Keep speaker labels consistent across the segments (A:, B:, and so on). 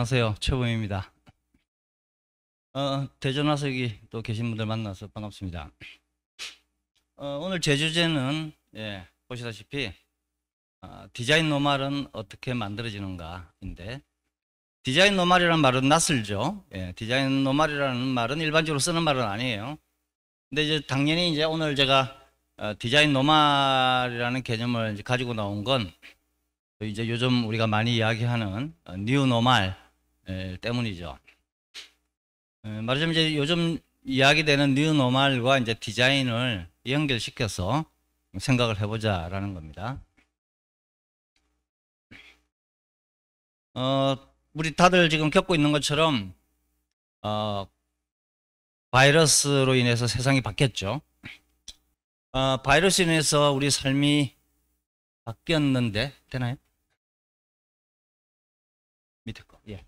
A: 안녕하세요. 최범입니다. 대전 와서 여기 또 계신 분들 만나서 반갑습니다. 오늘 제 주제는 보시다시피 디자인 노말은 어떻게 만들어지는가인데, 디자인 노말이라는 말은 낯설죠. 디자인 노말이라는 말은 일반적으로 쓰는 말은 아니에요. 근데 이제 당연히 이제 오늘 제가 디자인 노말이라는 개념을 이제 가지고 나온 건 이제 요즘 우리가 많이 이야기하는 뉴 노말 때문이죠. 말하자면 이제 요즘 이야기되는 뉴 노멀과 이제 디자인을 연결시켜서 생각을 해보자라는 겁니다. 우리 다들 지금 겪고 있는 것처럼 바이러스로 인해서 세상이 바뀌었죠. 바이러스로 인해서 우리 삶이 바뀌었는데 되나요? 밑에 거. 예.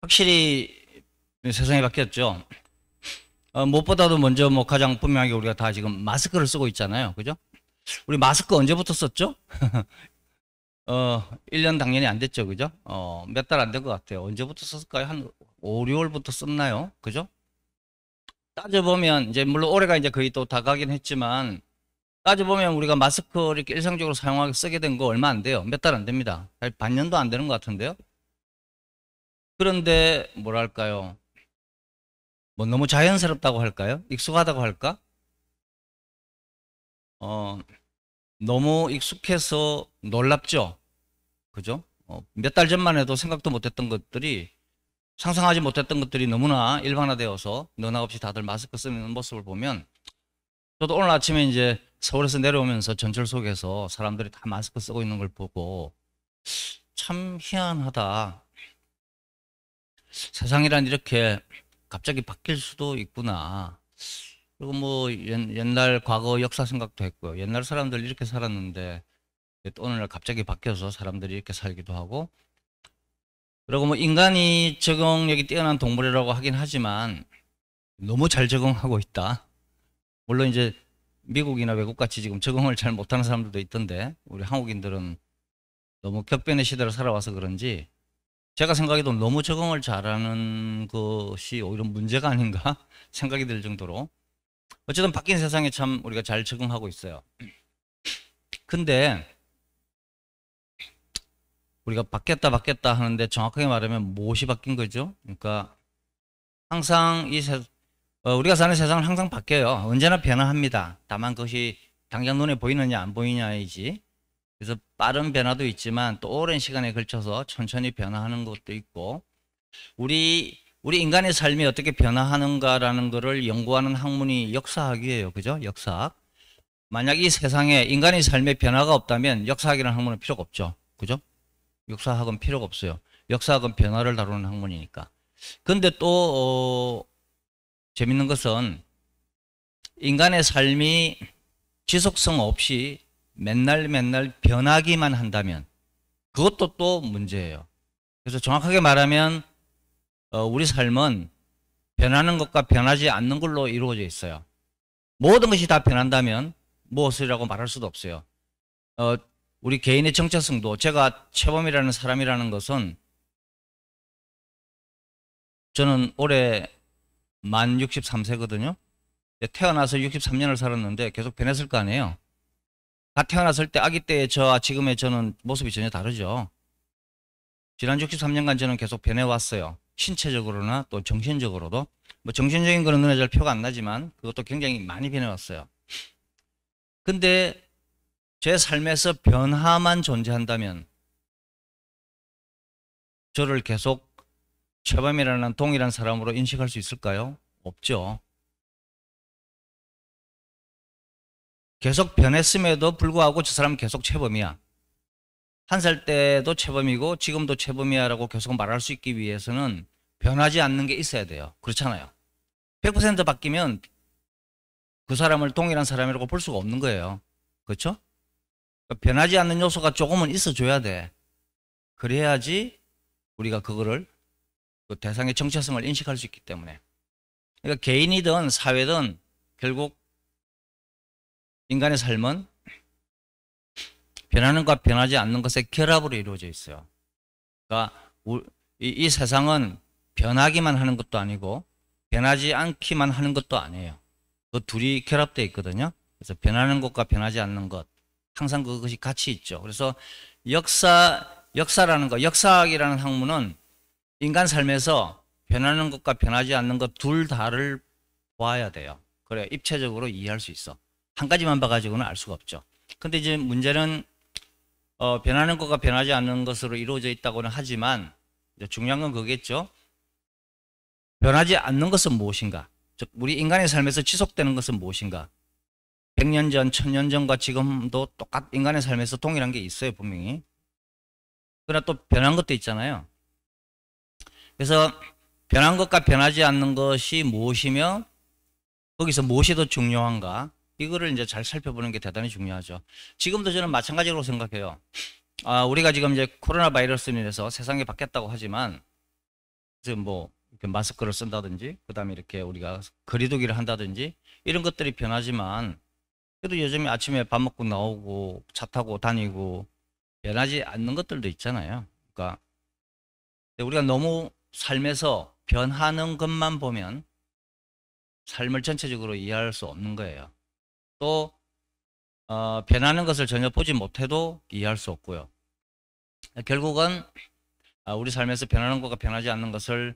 A: 확실히 세상이 바뀌었죠. 무엇보다도 먼저 뭐 가장 분명하게 우리가 다 지금 마스크를 쓰고 있잖아요. 그죠? 우리 마스크 언제부터 썼죠? 1년 당연히 안 됐죠. 그죠? 몇 달 안 된 것 같아요. 언제부터 썼을까요? 한 5, 6월부터 썼나요? 그죠? 따져보면, 이제, 물론 올해가 이제 거의 또 다 가긴 했지만, 따져보면 우리가 마스크 이렇게 일상적으로 사용하게 쓰게 된 거 얼마 안 돼요. 몇 달 안 됩니다. 반년도 안 되는 것 같은데요. 그런데 뭐랄까요, 뭐 너무 자연스럽다고 할까요? 익숙하다고 할까? 너무 익숙해서 놀랍죠. 그죠? 몇 달 전만 해도 생각도 못했던 것들이, 상상하지 못했던 것들이 너무나 일반화되어서 너나 없이 다들 마스크 쓰는 모습을 보면, 저도 오늘 아침에 이제 서울에서 내려오면서 전철 속에서 사람들이 다 마스크 쓰고 있는 걸 보고 참 희한하다. 세상이란 이렇게 갑자기 바뀔 수도 있구나. 그리고 뭐 옛날 과거 역사 생각도 했고요. 옛날 사람들 이렇게 살았는데 오늘날 갑자기 바뀌어서 사람들이 이렇게 살기도 하고, 그리고 뭐 인간이 적응력이 뛰어난 동물이라고 하긴 하지만 너무 잘 적응하고 있다. 물론 이제 미국이나 외국같이 지금 적응을 잘 못하는 사람들도 있던데, 우리 한국인들은 너무 격변의 시대를 살아와서 그런지 제가 생각해도 너무 적응을 잘하는 것이 오히려 문제가 아닌가 생각이 들 정도로, 어쨌든 바뀐 세상에 참 우리가 잘 적응하고 있어요. 근데 우리가 바뀌었다 하는데 정확하게 말하면 무엇이 바뀐 거죠? 그러니까 항상 우리가 사는 세상은 항상 바뀌어요. 언제나 변화합니다. 다만 그것이 당장 눈에 보이느냐 안 보이냐이지. 그래서 빠른 변화도 있지만 또 오랜 시간에 걸쳐서 천천히 변화하는 것도 있고, 우리 인간의 삶이 어떻게 변화하는가라는 것을 연구하는 학문이 역사학이에요. 그죠? 역사학. 만약 이 세상에 인간의 삶의 변화가 없다면 역사학이라는 학문은 필요가 없죠. 그죠? 역사학은 필요가 없어요. 역사학은 변화를 다루는 학문이니까. 근데 또 재밌는 것은 인간의 삶이 지속성 없이 맨날 변하기만 한다면 그것도 또 문제예요. 그래서 정확하게 말하면 우리 삶은 변하는 것과 변하지 않는 걸로 이루어져 있어요. 모든 것이 다 변한다면 무엇이라고 말할 수도 없어요. 우리 개인의 정체성도, 제가 최범이라는 사람이라는 것은, 저는 올해 만 63세거든요. 태어나서 63년을 살았는데 계속 변했을 거 아니에요. 다 태어났을 때 아기 때의 저와 지금의 저는 모습이 전혀 다르죠. 지난 63년간 저는 계속 변해왔어요. 신체적으로나 또 정신적으로도. 뭐 정신적인 거는 눈에 잘 표가 안 나지만 그것도 굉장히 많이 변해왔어요. 근데 제 삶에서 변화만 존재한다면 저를 계속 최범이라는 동일한 사람으로 인식할 수 있을까요? 없죠. 계속 변했음에도 불구하고 저 사람은 계속 최범이야. 한 살 때도 최범이고 지금도 최범이야라고 계속 말할 수 있기 위해서는 변하지 않는 게 있어야 돼요. 그렇잖아요. 100% 바뀌면 그 사람을 동일한 사람이라고 볼 수가 없는 거예요. 그렇죠? 그러니까 변하지 않는 요소가 조금은 있어줘야 돼. 그래야지 우리가 그거를, 그 대상의 정체성을 인식할 수 있기 때문에. 그러니까 개인이든 사회든 결국 인간의 삶은 변하는 것 변하지 않는 것의 결합으로 이루어져 있어요. 그러니까 이 세상은 변하기만 하는 것도 아니고 변하지 않기만 하는 것도 아니에요. 그 둘이 결합되어 있거든요. 그래서 변하는 것과 변하지 않는 것, 항상 그것이 같이 있죠. 그래서 역사라는 거, 역사학이라는 학문은 인간 삶에서 변하는 것과 변하지 않는 것 둘 다를 보아야 돼요. 그래 입체적으로 이해할 수 있어. 한 가지만 봐가지고는 알 수가 없죠. 근데 이제 문제는 변하는 것과 변하지 않는 것으로 이루어져 있다고는 하지만 중요한 건 그거겠죠. 변하지 않는 것은 무엇인가? 즉 우리 인간의 삶에서 지속되는 것은 무엇인가? 100년 전, 1000년 전과 지금도 인간의 삶에서 동일한 게 있어요, 분명히. 그러나 또 변한 것도 있잖아요. 그래서 변한 것과 변하지 않는 것이 무엇이며 거기서 무엇이 더 중요한가? 이거를 이제 잘 살펴보는 게 대단히 중요하죠. 지금도 저는 마찬가지로 생각해요. 우리가 지금 이제 코로나 바이러스로 인해서 세상이 바뀌었다고 하지만 지금 뭐 이렇게 마스크를 쓴다든지 그다음에 이렇게 우리가 거리두기를 한다든지 이런 것들이 변하지만 그래도 요즘에 아침에 밥 먹고 나오고 차 타고 다니고 변하지 않는 것들도 있잖아요. 그러니까 우리가 너무 삶에서 변하는 것만 보면 삶을 전체적으로 이해할 수 없는 거예요. 또 변하는 것을 전혀 보지 못해도 이해할 수 없고요. 결국은 우리 삶에서 변하는 것과 변하지 않는 것을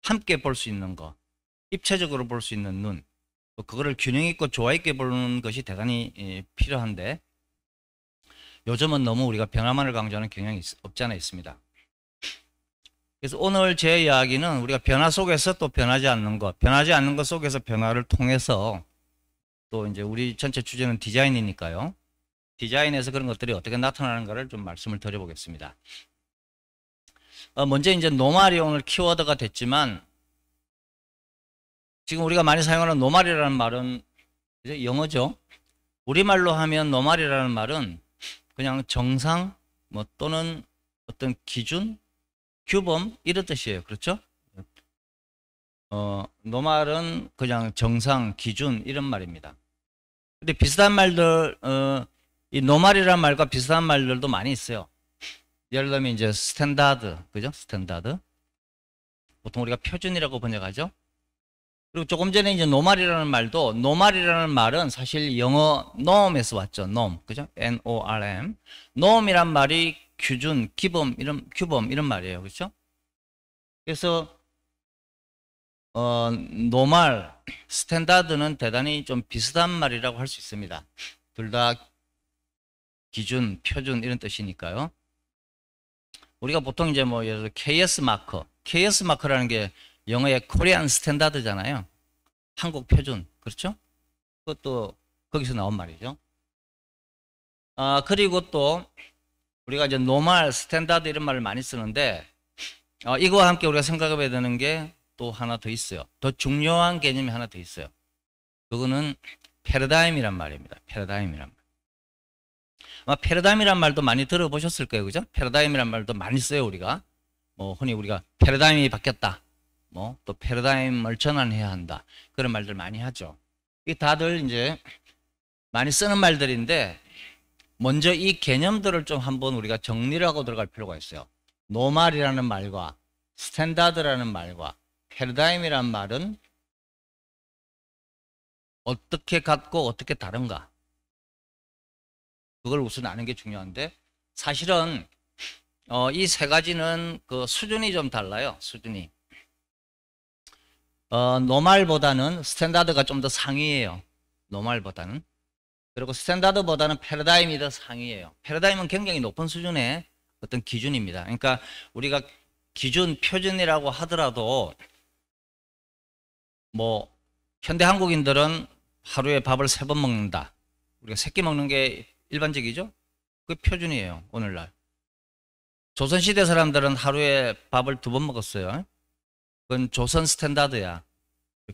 A: 함께 볼 수 있는 것, 입체적으로 볼 수 있는 눈, 또 그거를 균형 있고 조화 있게 보는 것이 대단히 필요한데 요즘은 너무 우리가 변화만을 강조하는 경향이 없지 않아 있습니다. 그래서 오늘 제 이야기는 우리가 변화 속에서 또 변하지 않는 것, 변하지 않는 것 속에서 변화를 통해서 또 이제 우리 전체 주제는 디자인이니까요. 디자인에서 그런 것들이 어떻게 나타나는가를 좀 말씀을 드려보겠습니다. 먼저 이제 노말이 오늘 키워드가 됐지만 지금 우리가 많이 사용하는 노말이라는 말은 이제 영어죠. 우리말로 하면 노말이라는 말은 그냥 정상 뭐 또는 어떤 기준, 규범 이런 뜻이에요. 그렇죠? 노말은 그냥 정상, 기준 이런 말입니다. 근데 비슷한 말들, 이 노말이라는 말과 비슷한 말들도 많이 있어요. 예를 들면 이제 스탠다드, 그죠? 스탠다드. 보통 우리가 표준이라고 번역하죠. 그리고 조금 전에 이제 노말이라는 말도 노말이라는 말은 사실 영어 norm에서 왔죠. norm, 그죠? N-O-R-M. norm이란 말이 규준, 규범 이런 말이에요. 그렇죠? 그래서 노말, 스탠다드는 대단히 좀 비슷한 말이라고 할 수 있습니다. 둘 다 기준, 표준 이런 뜻이니까요. 우리가 보통 이제 뭐 예를 들어 KS 마커, KS 마커라는 게 영어의 코리안 스탠다드잖아요. 한국 표준, 그렇죠? 그것도 거기서 나온 말이죠. 그리고 또 우리가 이제 노말, 스탠다드 이런 말을 많이 쓰는데 이거와 함께 우리가 생각해야 되는 게 또 하나 더 있어요. 더 중요한 개념이 하나 더 있어요. 그거는 패러다임이란 말입니다. 패러다임이란 말. 패러다임이란 말도 많이 들어보셨을 거예요. 그죠? 패러다임이란 말도 많이 써요, 우리가. 흔히 우리가 패러다임이 바뀌었다. 또 패러다임을 전환해야 한다. 그런 말들 많이 하죠. 이 다들 이제 많이 쓰는 말들인데 먼저 이 개념들을 좀 한번 우리가 정리를 하고 들어갈 필요가 있어요. 노말이라는 말과 스탠다드라는 말과 패러다임이란 말은 어떻게 같고 어떻게 다른가? 그걸 우선 아는 게 중요한데 사실은 이 세 가지는 그 수준이 좀 달라요. 수준이. 노말보다는 스탠다드가 좀 더 상위예요. 노말보다는. 그리고 스탠다드보다는 패러다임이 더 상위예요. 패러다임은 굉장히 높은 수준의 어떤 기준입니다. 그러니까 우리가 기준, 표준이라고 하더라도 뭐 현대 한국인들은 하루에 밥을 3번 먹는다. 우리가 3끼 먹는 게 일반적이죠? 그게 표준이에요. 오늘날. 조선시대 사람들은 하루에 밥을 2번 먹었어요. 그건 조선 스탠다드야.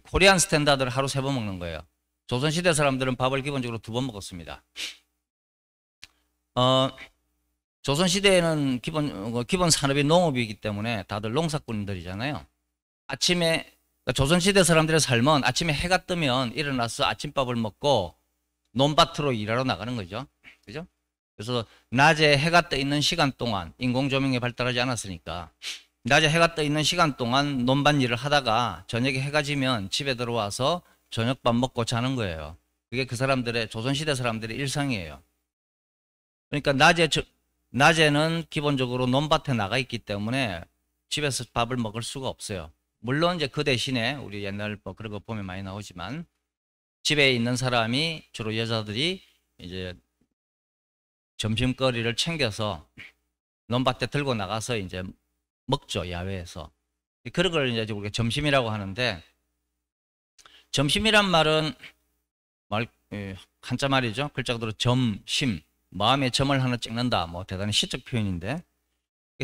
A: 코리안 스탠다드를 하루 3번 먹는 거예요. 조선시대 사람들은 밥을 기본적으로 2번 먹었습니다. 조선시대에는 기본 산업이 농업이기 때문에 다들 농사꾼들이잖아요. 아침에, 조선시대 사람들의 삶은 아침에 해가 뜨면 일어나서 아침밥을 먹고 논밭으로 일하러 나가는 거죠. 그죠? 그래서 낮에 해가 떠 있는 시간 동안 인공 조명이 발달하지 않았으니까 낮에 해가 떠 있는 시간 동안 논밭 일을 하다가 저녁에 해가 지면 집에 들어와서 저녁밥 먹고 자는 거예요. 그게 그 사람들의 조선시대 사람들의 일상이에요. 그러니까 낮에는 기본적으로 논밭에 나가 있기 때문에 집에서 밥을 먹을 수가 없어요. 물론 이제 그 대신에 우리 옛날 뭐 그런 거 보면 많이 나오지만 집에 있는 사람이 주로 여자들이 이제 점심거리를 챙겨서 논밭에 들고 나가서 이제 먹죠, 야외에서. 그런 걸 이제 우리가 점심이라고 하는데, 점심이란 말은 한자 말이죠. 글자 그대로 점심, 마음에 점을 하나 찍는다. 뭐 대단히 시적 표현인데,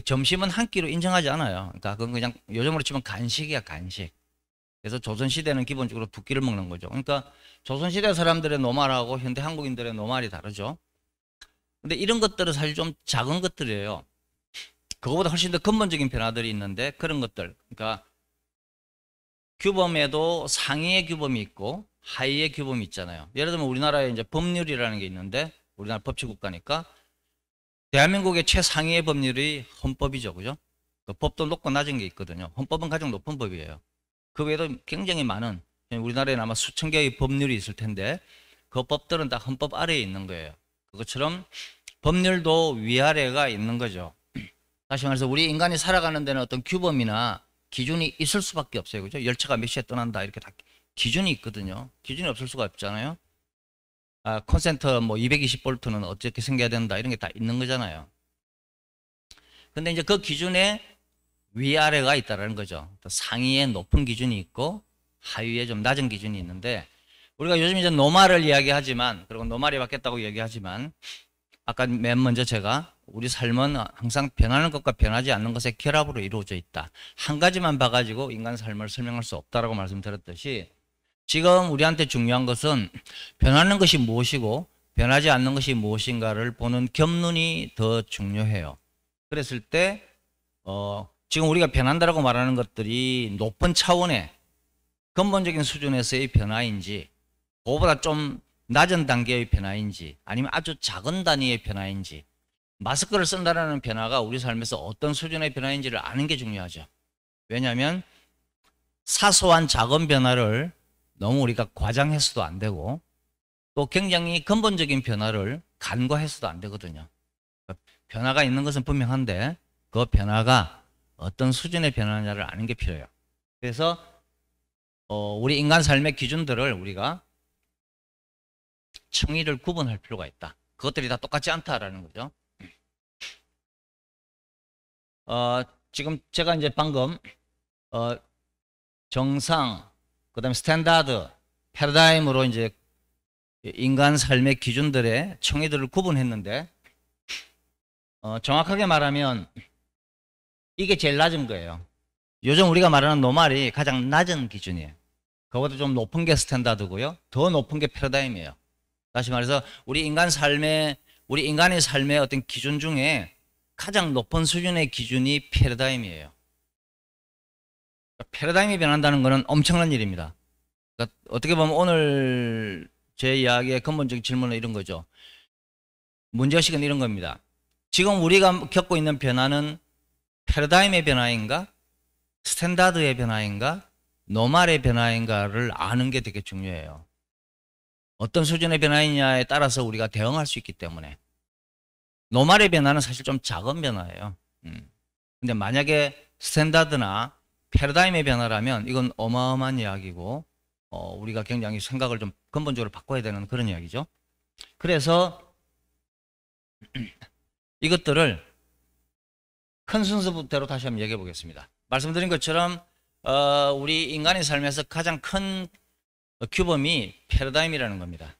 A: 점심은 한 끼로 인정하지 않아요. 그러니까 그건 그냥 요즘으로 치면 간식이야, 간식. 그래서 조선시대는 기본적으로 두 끼를 먹는 거죠. 그러니까 조선시대 사람들의 노말하고 현대 한국인들의 노말이 다르죠. 근데 이런 것들은 사실 좀 작은 것들이에요. 그거보다 훨씬 더 근본적인 변화들이 있는데 그런 것들. 그러니까 규범에도 상위의 규범이 있고 하위의 규범이 있잖아요. 예를 들면 우리나라에 이제 법률이라는 게 있는데 우리나라 법치국가니까 대한민국의 최상위의 법률이 헌법이죠. 그죠? 그 법도 높고 낮은 게 있거든요. 헌법은 가장 높은 법이에요. 그 외에도 굉장히 많은 우리나라에는 아마 수천 개의 법률이 있을 텐데 그 법들은 다 헌법 아래에 있는 거예요. 그것처럼 법률도 위아래가 있는 거죠. 다시 말해서 우리 인간이 살아가는 데는 어떤 규범이나 기준이 있을 수밖에 없어요. 그죠? 열차가 몇 시에 떠난다 이렇게 다 기준이 있거든요. 기준이 없을 수가 없잖아요. 콘센터 뭐 220볼트는 어떻게 생겨야 된다 이런 게 다 있는 거잖아요. 근데 이제 그 기준에 위아래가 있다라는 거죠. 상위에 높은 기준이 있고 하위에 좀 낮은 기준이 있는데 우리가 요즘 이제 노말을 이야기하지만 그리고 노말이 바뀌었다고 얘기하지만 아까 맨 먼저 제가 우리 삶은 항상 변하는 것과 변하지 않는 것의 결합으로 이루어져 있다. 한 가지만 봐가지고 인간 삶을 설명할 수 없다라고 말씀드렸듯이 지금 우리한테 중요한 것은 변하는 것이 무엇이고 변하지 않는 것이 무엇인가를 보는 견눈이 더 중요해요. 그랬을 때 지금 우리가 변한다라고 말하는 것들이 높은 차원의 근본적인 수준에서의 변화인지 그거보다 좀 낮은 단계의 변화인지 아니면 아주 작은 단위의 변화인지 마스크를 쓴다는 변화가 우리 삶에서 어떤 수준의 변화인지를 아는 게 중요하죠. 왜냐하면 사소한 작은 변화를 너무 우리가 과장해서도 안 되고 또 굉장히 근본적인 변화를 간과해서도 안 되거든요. 변화가 있는 것은 분명한데 그 변화가 어떤 수준의 변화냐를 아는 게 필요해요. 그래서 우리 인간 삶의 기준들을 우리가 층위를 구분할 필요가 있다. 그것들이 다 똑같지 않다라는 거죠. 지금 제가 이제 방금 정상, 그다음에 스탠다드, 패러다임으로 이제 인간 삶의 기준들의 층위들을 구분했는데 정확하게 말하면 이게 제일 낮은 거예요. 요즘 우리가 말하는 노말이 가장 낮은 기준이에요. 그거보다 좀 높은 게 스탠다드고요. 더 높은 게 패러다임이에요. 다시 말해서 우리 인간의 삶의 어떤 기준 중에 가장 높은 수준의 기준이 패러다임이에요. 패러다임이 변한다는 것은 엄청난 일입니다. 그러니까 어떻게 보면 오늘 제 이야기의 근본적인 질문은 이런 거죠. 문제의식은 이런 겁니다. 지금 우리가 겪고 있는 변화는 패러다임의 변화인가? 스탠다드의 변화인가? 노말의 변화인가를 아는 게 되게 중요해요. 어떤 수준의 변화이냐에 따라서 우리가 대응할 수 있기 때문에 노말의 변화는 사실 좀 작은 변화예요. 근데 만약에 스탠다드나 패러다임의 변화라면 이건 어마어마한 이야기고 우리가 굉장히 생각을 좀 근본적으로 바꿔야 되는 그런 이야기죠. 그래서 이것들을 큰 순서대로 다시 한번 얘기해 보겠습니다. 말씀드린 것처럼 우리 인간의 삶에서 가장 큰 규범이 패러다임이라는 겁니다.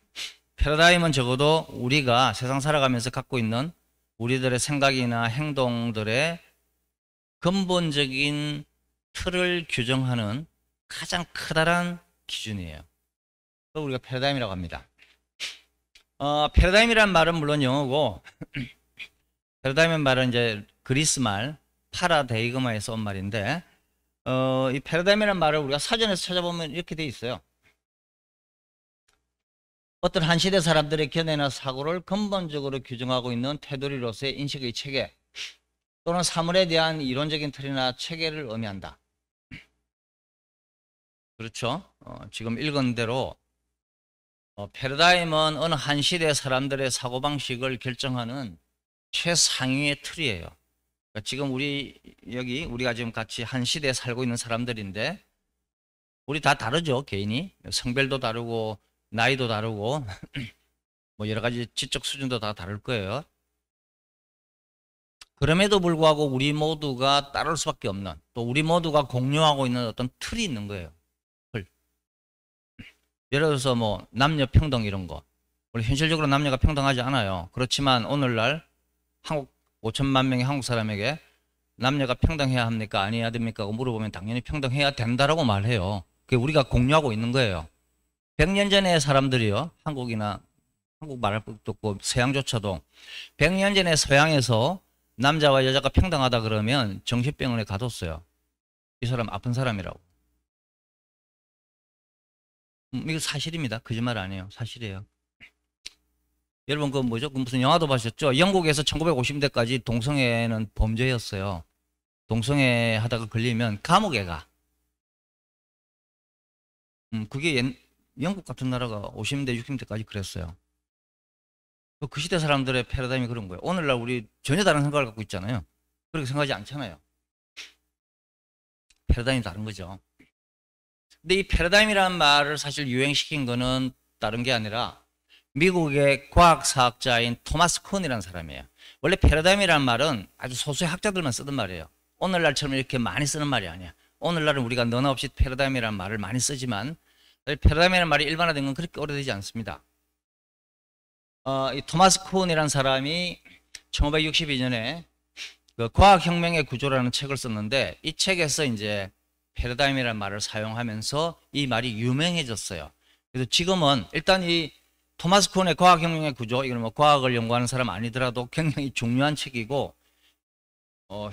A: 패러다임은 적어도 우리가 세상 살아가면서 갖고 있는 우리들의 생각이나 행동들의 근본적인 틀을 규정하는 가장 커다란 기준이에요. 그걸 우리가 패러다임이라고 합니다. 패러다임이라는 말은 물론 영어고 패러다임의 말은 이제 그리스 말 파라데이그마에서 온 말인데 이 패러다임이라는 말을 우리가 사전에서 찾아보면 이렇게 돼 있어요. 어떤 한 시대 사람들의 견해나 사고를 근본적으로 규정하고 있는 테두리로서의 인식의 체계 또는 사물에 대한 이론적인 틀이나 체계를 의미한다. 그렇죠? 지금 읽은 대로 패러다임은 어느 한 시대 사람들의 사고방식을 결정하는 최상위의 틀이에요. 그러니까 지금 우리가 지금 같이 한 시대에 살고 있는 사람들인데 우리 다 다르죠, 개인이. 성별도 다르고 나이도 다르고 뭐 여러 가지 지적 수준도 다 다를 거예요. 그럼에도 불구하고 우리 모두가 따를 수밖에 없는, 또 우리 모두가 공유하고 있는 어떤 틀이 있는 거예요. 틀. 예를 들어서 뭐 남녀 평등 이런 거. 우리 현실적으로 남녀가 평등하지 않아요. 그렇지만 오늘날 한국 5천만 명의 한국 사람에게 남녀가 평등해야 합니까? 아니어야 됩니까? 하고 물어보면 당연히 평등해야 된다라고 말해요. 그게 우리가 공유하고 있는 거예요. 100년 전의 사람들이요. 한국 말할 것도 없고 서양조차도 100년 전에 서양에서 남자와 여자가 평등하다 그러면 정신병원에 가뒀어요. 이 사람 아픈 사람이라고. 이거 사실입니다. 거짓말 아니에요. 사실이에요. 여러분 그 뭐죠? 그 무슨 영화도 보셨죠? 영국에서 1950년대까지 동성애는 범죄였어요. 동성애 하다가 걸리면 감옥에 가. 그게 영국 같은 나라가 50년대, 60년대까지 그랬어요. 그 시대 사람들의 패러다임이 그런 거예요. 오늘날 우리 전혀 다른 생각을 갖고 있잖아요. 그렇게 생각하지 않잖아요. 패러다임이 다른 거죠. 근데 이 패러다임이라는 말을 사실 유행시킨 거는 다른 게 아니라 미국의 과학사학자인 토마스 쿤이라는 사람이에요. 원래 패러다임이라는 말은 아주 소수의 학자들만 쓰던 말이에요. 오늘날처럼 이렇게 많이 쓰는 말이 아니야. 오늘날은 우리가 너나 없이 패러다임이라는 말을 많이 쓰지만 패러다임이라는 말이 일반화된 건 그렇게 오래되지 않습니다. 이 토마스 쿤이라는 사람이 1562년에 그 과학혁명의 구조라는 책을 썼는데 이 책에서 이제 패러다임이라는 말을 사용하면서 이 말이 유명해졌어요. 그래서 지금은 일단 이 토마스 쿤의 과학혁명의 구조, 이건 뭐 과학을 연구하는 사람 아니더라도 굉장히 중요한 책이고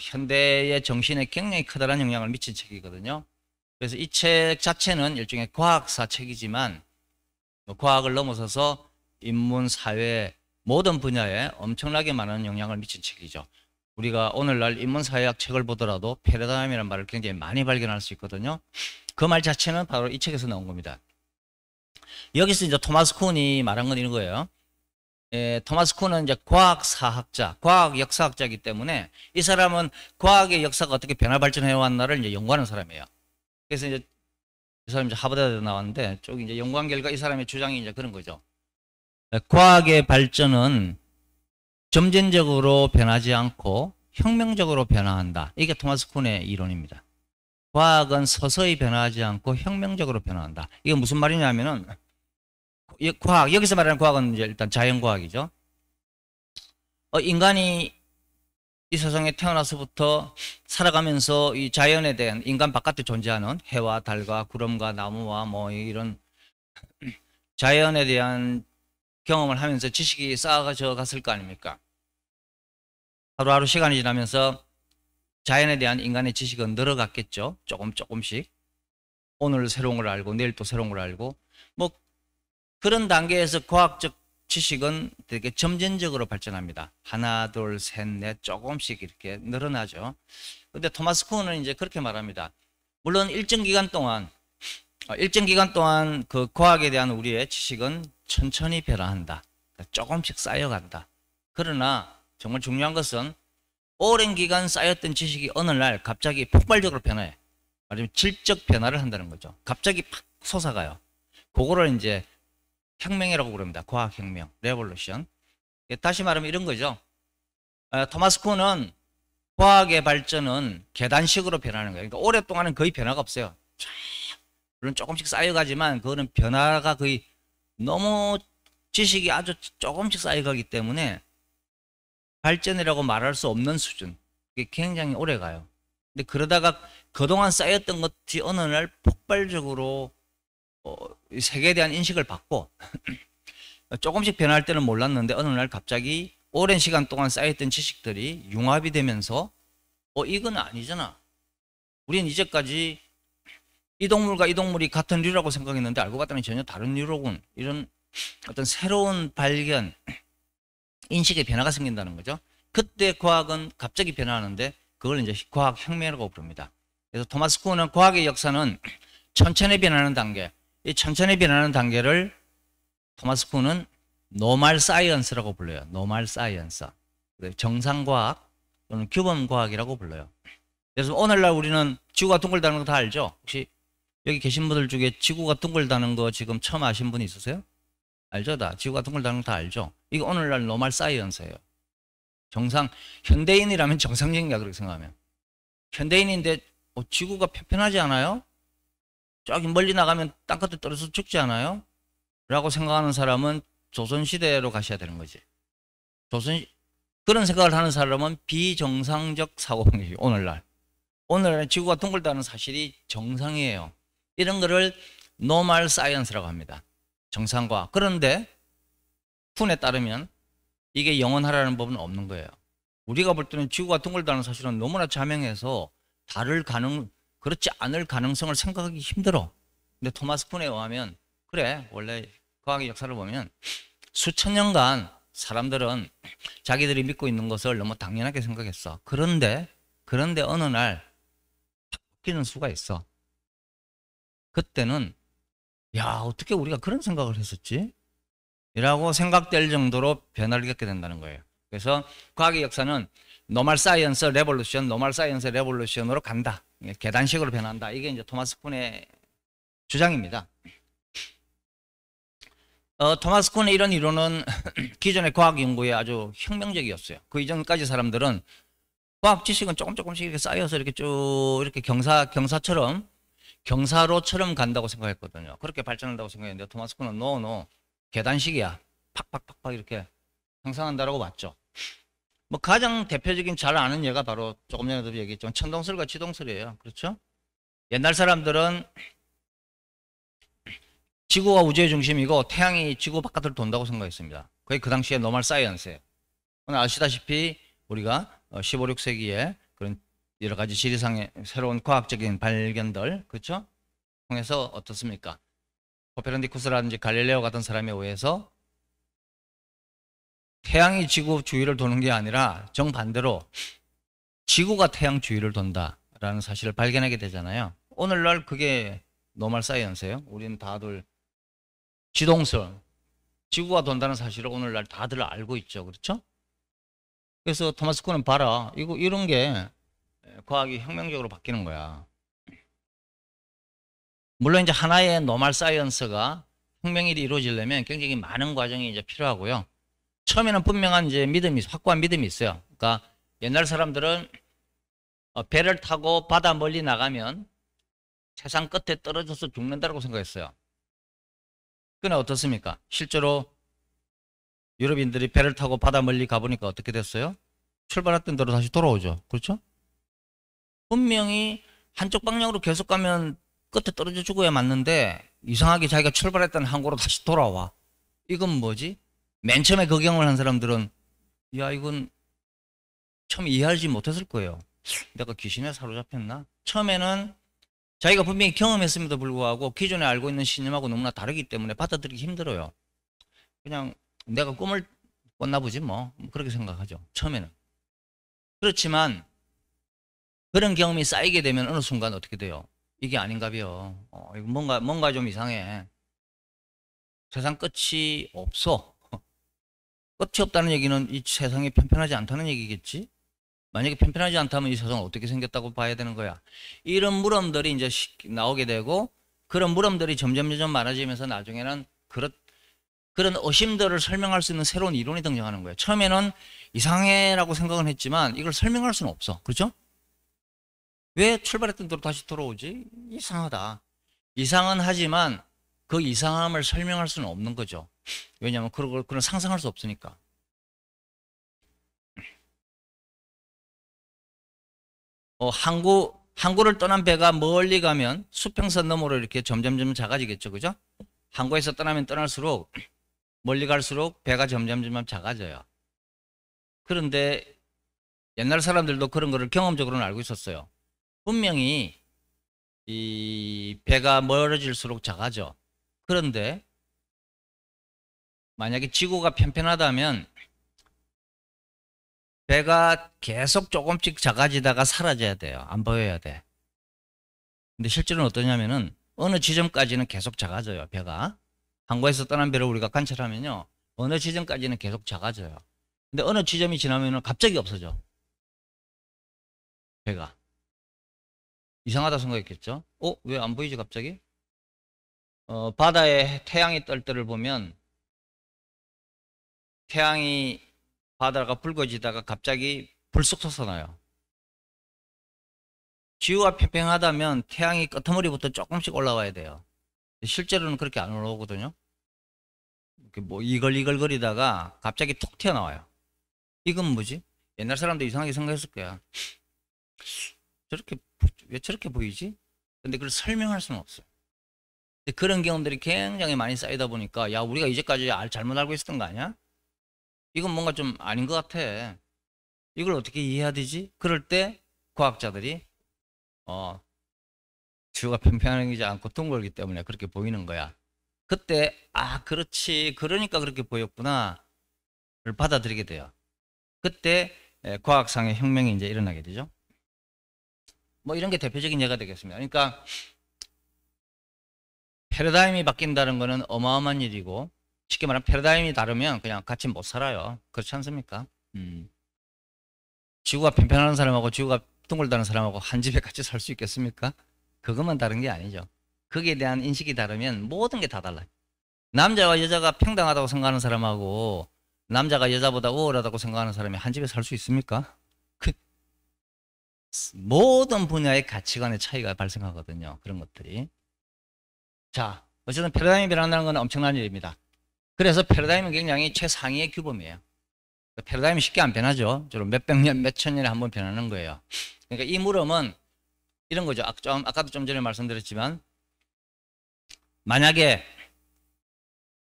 A: 현대의 정신에 굉장히 커다란 영향을 미친 책이거든요. 그래서 이 책 자체는 일종의 과학사 책이지만 과학을 넘어서서 인문, 사회 모든 분야에 엄청나게 많은 영향을 미친 책이죠. 우리가 오늘날 인문사회학 책을 보더라도 패러다임이라는 말을 굉장히 많이 발견할 수 있거든요. 그 말 자체는 바로 이 책에서 나온 겁니다. 여기서 이제 토마스 쿤이 말한 건 이런 거예요. 토마스 쿤은 이제 과학사학자, 과학 역사학자이기 때문에 이 사람은 과학의 역사가 어떻게 변화 발전해 왔나를 이제 연구하는 사람이에요. 그래서 이제 이 사람이 이제 하버드에 나왔는데 쭉 이제 연구한 결과 이 사람의 주장이 이제 그런 거죠. 과학의 발전은 점진적으로 변하지 않고 혁명적으로 변화한다. 이게 토마스 쿤의 이론입니다. 과학은 서서히 변화하지 않고 혁명적으로 변화한다. 이게 무슨 말이냐면은 여기서 말하는 과학은 이제 일단 자연과학이죠. 인간이 이 세상에 태어나서부터 살아가면서 이 자연에 대한 인간 바깥에 존재하는 해와 달과 구름과 나무와 뭐 이런 자연에 대한 경험을 하면서 지식이 쌓아져 갔을 거 아닙니까? 하루하루 시간이 지나면서 자연에 대한 인간의 지식은 늘어갔겠죠. 조금씩. 오늘 새로운 걸 알고 내일 또 새로운 걸 알고 뭐 그런 단계에서 과학적 지식은 되게 점진적으로 발전합니다. 하나, 둘, 셋, 넷 조금씩 이렇게 늘어나죠. 근데 토마스 쿤은 이제 그렇게 말합니다. 물론 일정 기간 동안 그 과학에 대한 우리의 지식은 천천히 변화한다. 조금씩 쌓여간다. 그러나 정말 중요한 것은 오랜 기간 쌓였던 지식이 어느 날 갑자기 폭발적으로 변해. 말하자면 질적 변화를 한다는 거죠. 갑자기 팍 솟아가요. 그거를 이제 혁명이라고 부릅니다. 과학혁명, 레볼루션. 다시 말하면 이런 거죠. 토마스 쿤은 과학의 발전은 계단식으로 변하는 거예요. 그러니까 오랫동안은 거의 변화가 없어요. 물론 조금씩 쌓여가지만 그거는 변화가 거의 너무 지식이 아주 조금씩 쌓여가기 때문에 발전이라고 말할 수 없는 수준. 그게 굉장히 오래 가요. 근데 그러다가 그동안 쌓였던 것이 어느 날 폭발적으로 세계에 대한 인식을 받고 조금씩 변할 때는 몰랐는데 어느 날 갑자기 오랜 시간 동안 쌓였던 지식들이 융합이 되면서 이건 아니잖아. 우린 이제까지 이 동물과 이 동물이 같은 류라고 생각했는데 알고 봤더니 전혀 다른 류로군. 이런 어떤 새로운 발견, 인식의 변화가 생긴다는 거죠. 그때 과학은 갑자기 변화하는데 그걸 이제 과학혁명이라고 부릅니다. 그래서 토마스 쿠는 과학의 역사는 천천히 변하는 단계, 이 천천히 변하는 단계를 토마스 쿠는 노멀 사이언스라고 불러요. 노멀 사이언스. 정상과학 또는 규범과학이라고 불러요. 그래서 오늘날 우리는 지구가 둥글다는 거 다 알죠? 혹시 여기 계신 분들 중에 지구가 둥글다는 거 지금 처음 아신 분 있으세요? 알죠? 다 지구가 둥글다는 거 다 알죠? 이거 오늘날 노멀 사이언스예요. 현대인이라면 정상적인가 그렇게 생각하면. 현대인인데 지구가 편편하지 않아요? 저기 멀리 나가면 땅끝에 떨어져서 죽지 않아요? 라고 생각하는 사람은 조선시대로 가셔야 되는 거지. 그런 생각을 하는 사람은 비정상적 사고방식이에요. 오늘날 지구가 둥글다는 사실이 정상이에요. 이런 거를 노멀 사이언스라고 합니다. 정상과학. 그런데 쿤에 따르면 이게 영원하라는 법은 없는 거예요. 우리가 볼 때는 지구가 둥글다는 사실은 너무나 자명해서 그렇지 않을 가능성을 생각하기 힘들어. 근데 토마스 쿤에 의하면 그래, 원래 과학의 역사를 보면 수천 년간 사람들은 자기들이 믿고 있는 것을 너무 당연하게 생각했어. 그런데 어느 날 바뀌는 수가 있어. 그때는 야, 어떻게 우리가 그런 생각을 했었지? 이라고 생각될 정도로 변화를 겪게 된다는 거예요. 그래서 과학의 역사는 노멀 사이언스 레볼루션으로 간다. 계단식으로 변한다. 이게 이제 토마스 쿤의 주장입니다. 토마스 쿤의 이런 이론은 기존의 과학 연구에 아주 혁명적이었어요. 그 이전까지 사람들은 과학 지식은 조금씩 이렇게 쌓여서 이렇게 쭉 이렇게 경사로처럼 간다고 생각했거든요. 그렇게 발전한다고 생각했는데 토마스 쿤은 노 계단식이야. 팍팍팍팍 이렇게 상상한다라고 봤죠. 뭐 가장 대표적인 잘 아는 예가 바로 조금 전에도 얘기했지만 천동설과 지동설이에요. 그렇죠? 옛날 사람들은 지구가 우주의 중심이고 태양이 지구 바깥으로 돈다고 생각했습니다. 그게 그 당시에 노멀 사이언스예요. 오늘 아시다시피 우리가 15, 16세기에 그런 여러 가지 지리상의 새로운 과학적인 발견들, 그렇죠? 통해서 어떻습니까? 코페르니쿠스라든지 갈릴레오 같은 사람에 의해서 태양이 지구 주위를 도는 게 아니라 정반대로 지구가 태양 주위를 돈다라는 사실을 발견하게 되잖아요. 오늘날 그게 노멀 사이언스예요. 우리는 다들 지동설, 지구가 돈다는 사실을 오늘날 다들 알고 있죠. 그렇죠? 그래서 토마스 쿤은 봐라. 이런 게 과학이 혁명적으로 바뀌는 거야. 물론 이제 하나의 노멀 사이언스가 혁명이 이루어지려면 굉장히 많은 과정이 이제 필요하고요. 처음에는 분명한 이제 확고한 믿음이 있어요. 그러니까 옛날 사람들은 배를 타고 바다 멀리 나가면 세상 끝에 떨어져서 죽는다고 생각했어요. 그건 어떻습니까? 실제로 유럽인들이 배를 타고 바다 멀리 가보니까 어떻게 됐어요? 출발했던 대로 다시 돌아오죠. 그렇죠? 분명히 한쪽 방향으로 계속 가면 끝에 떨어져 죽어야 맞는데 이상하게 자기가 출발했던 항구로 다시 돌아와. 이건 뭐지? 맨 처음에 그 경험을 한 사람들은 야, 이건 처음 이해하지 못했을 거예요. 내가 귀신에 사로잡혔나? 처음에는 자기가 분명히 경험했음에도 불구하고 기존에 알고 있는 신념하고 너무나 다르기 때문에 받아들이기 힘들어요. 그냥 내가 꿈을 꿨나 보지 뭐 그렇게 생각하죠. 처음에는. 그렇지만 그런 경험이 쌓이게 되면 어느 순간 어떻게 돼요? 이게 아닌가 봐요. 이거 뭔가 좀 이상해. 세상 끝이 없어. 끝이 없다는 얘기는 이 세상이 편편하지 않다는 얘기겠지? 만약에 편편하지 않다면 이 세상은 어떻게 생겼다고 봐야 되는 거야? 이런 물음들이 이제 나오게 되고 그런 물음들이 점점 많아지면서 나중에는 그런 의심들을 설명할 수 있는 새로운 이론이 등장하는 거예요. 처음에는 이상해라고 생각은 했지만 이걸 설명할 수는 없어. 그렇죠? 왜 출발했던 대로 다시 돌아오지? 이상하다. 이상은 하지만 그 이상함을 설명할 수는 없는 거죠. 왜냐하면 그런 상상할 수 없으니까. 항구를 떠난 배가 멀리 가면 수평선 너머로 이렇게 점점 작아지겠죠. 그죠? 항구에서 떠나면 떠날수록 멀리 갈수록 배가 점점 작아져요. 그런데 옛날 사람들도 그런 거를 경험적으로는 알고 있었어요. 분명히 이 배가 멀어질수록 작아져. 그런데 만약에 지구가 편편하다면 배가 계속 조금씩 작아지다가 사라져야 돼요. 안 보여야 돼. 근데 실제로는 어떠냐면은 어느 지점까지는 계속 작아져요. 배가. 항구에서 떠난 배를 우리가 관찰하면요. 어느 지점까지는 계속 작아져요. 근데 어느 지점이 지나면은 갑자기 없어져. 배가. 이상하다 생각했겠죠? 왜 안 보이지 갑자기? 바다에 태양이 뜰 때를 보면 태양이 바다가 붉어지다가 갑자기 불쑥 솟아나요. 지구가 평평하다면 태양이 끄트머리부터 조금씩 올라와야 돼요. 실제로는 그렇게 안 올라오거든요. 이렇게 뭐 이글이글거리다가 갑자기 툭 튀어나와요. 이건 뭐지? 옛날 사람도 이상하게 생각했을 거야. 저렇게 왜 저렇게 보이지? 근데 그걸 설명할 수는 없어요. 근데 그런 경험들이 굉장히 많이 쌓이다 보니까 야 우리가 이제까지 잘못 알고 있었던 거 아니야? 이건 뭔가 좀 아닌 것 같아. 이걸 어떻게 이해해야 되지? 그럴 때 과학자들이 지구가 평평하지 않고 둥글기 때문에 그렇게 보이는 거야. 그때 그렇지 그러니까 그렇게 보였구나 를 받아들이게 돼요. 그때 과학상의 혁명이 이제 일어나게 되죠. 뭐 이런 게 대표적인 예가 되겠습니다. 그러니까 패러다임이 바뀐다는 거는 어마어마한 일이고 쉽게 말하면 패러다임이 다르면 그냥 같이 못 살아요. 그렇지 않습니까? 지구가 평평한 사람하고 지구가 둥글다는 사람하고 한 집에 같이 살 수 있겠습니까? 그것만 다른 게 아니죠. 거기에 대한 인식이 다르면 모든 게 다 달라요. 남자와 여자가 평등하다고 생각하는 사람하고 남자가 여자보다 우월하다고 생각하는 사람이 한 집에 살 수 있습니까? 모든 분야의 가치관의 차이가 발생하거든요. 그런 것들이. 자, 어쨌든 패러다임이 변한다는 건 엄청난 일입니다. 그래서 패러다임은 굉장히 최상위의 규범이에요. 패러다임이 쉽게 안 변하죠. 주로 몇백 년, 몇천 년에 한 번 변하는 거예요. 그러니까 이 물음은 이런 거죠. 아까도 좀 전에 말씀드렸지만 만약에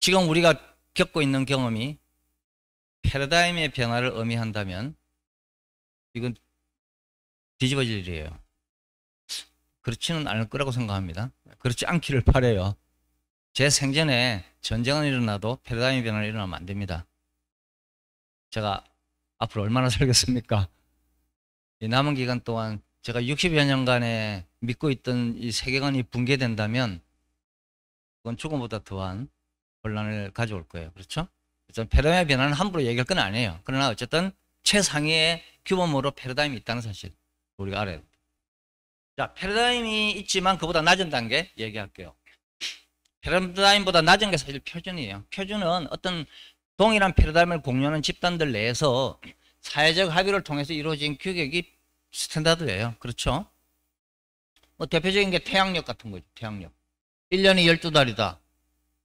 A: 지금 우리가 겪고 있는 경험이 패러다임의 변화를 의미한다면 이건 뒤집어질 일이에요. 그렇지는 않을 거라고 생각합니다. 그렇지 않기를 바라요. 제 생전에 전쟁은 일어나도 패러다임의 변화가 일어나면 안 됩니다. 제가 앞으로 얼마나 살겠습니까? 이 남은 기간 동안 제가 60여 년간에 믿고 있던 이 세계관이 붕괴된다면 그건 죽음보다 더한 혼란을 가져올 거예요. 그렇죠? 그래서 패러다임의 변화는 함부로 얘기할 건 아니에요. 그러나 어쨌든 최상위의 규범으로 패러다임이 있다는 사실 우리가 알아야 돼요. 자, 패러다임이 있지만 그보다 낮은 단계 얘기할게요. 패러다임보다 낮은 게 사실 표준이에요. 표준은 어떤 동일한 패러다임을 공유하는 집단들 내에서 사회적 합의를 통해서 이루어진 규격이 스탠다드예요. 그렇죠? 뭐 대표적인 게 태양력 같은 거죠. 태양력. 1년이 12달이다.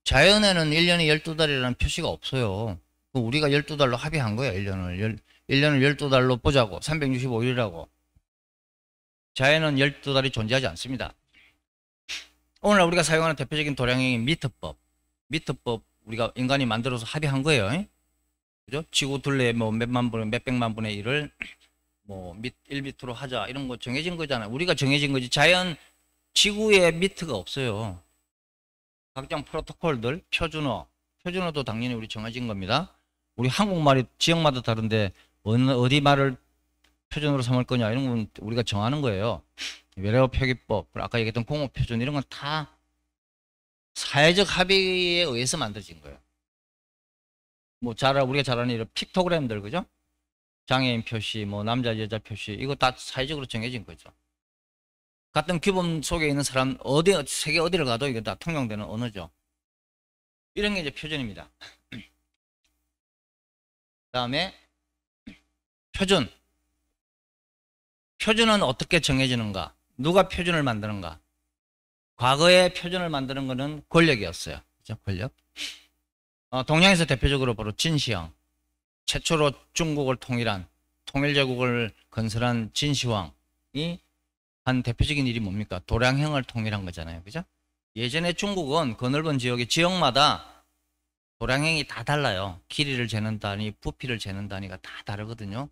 A: 자연에는 1년이 12달이라는 표시가 없어요. 우리가 12달로 합의한 거예요. 1년을 12달로 보자고. 365일이라고. 자연은 12달이 존재하지 않습니다. 오늘 우리가 사용하는 대표적인 도량행위 미터법. 미터법 우리가 인간이 만들어서 합의한 거예요. 그죠? 지구 둘레 뭐 몇만 분의 몇백만 분의 1을 뭐 1미터로 하자 이런 거 정해진 거잖아요. 우리가 정해진 거지. 자연 지구에 미터가 없어요. 각종 프로토콜들, 표준어도 당연히 우리 정해진 겁니다. 우리 한국말이 지역마다 다른데 어디 말을 표준으로 삼을 거냐 이런 건 우리가 정하는 거예요. 외래어 표기법, 아까 얘기했던 공업 표준 이런 건 다 사회적 합의에 의해서 만들어진 거예요. 뭐 우리가 잘 아는 이런 픽토그램들 그죠? 장애인 표시, 뭐 남자 여자 표시 이거 다 사회적으로 정해진 거죠. 같은 규범 속에 있는 사람 세계 어디를 가도 이게 다 통용되는 언어죠. 이런 게 이제 표준입니다. 그다음에 표준. 표준은 어떻게 정해지는가? 누가 표준을 만드는가? 과거에 표준을 만드는 것은 권력이었어요. 그죠? 권력. 동양에서 대표적으로 바로 진시황. 최초로 중국을 통일한 통일제국을 건설한 진시황이 한 대표적인 일이 뭡니까? 도량형을 통일한 거잖아요. 그죠? 예전에 중국은 그 넓은 지역마다 도량형이 다 달라요. 길이를 재는 단위, 부피를 재는 단위가 다 다르거든요.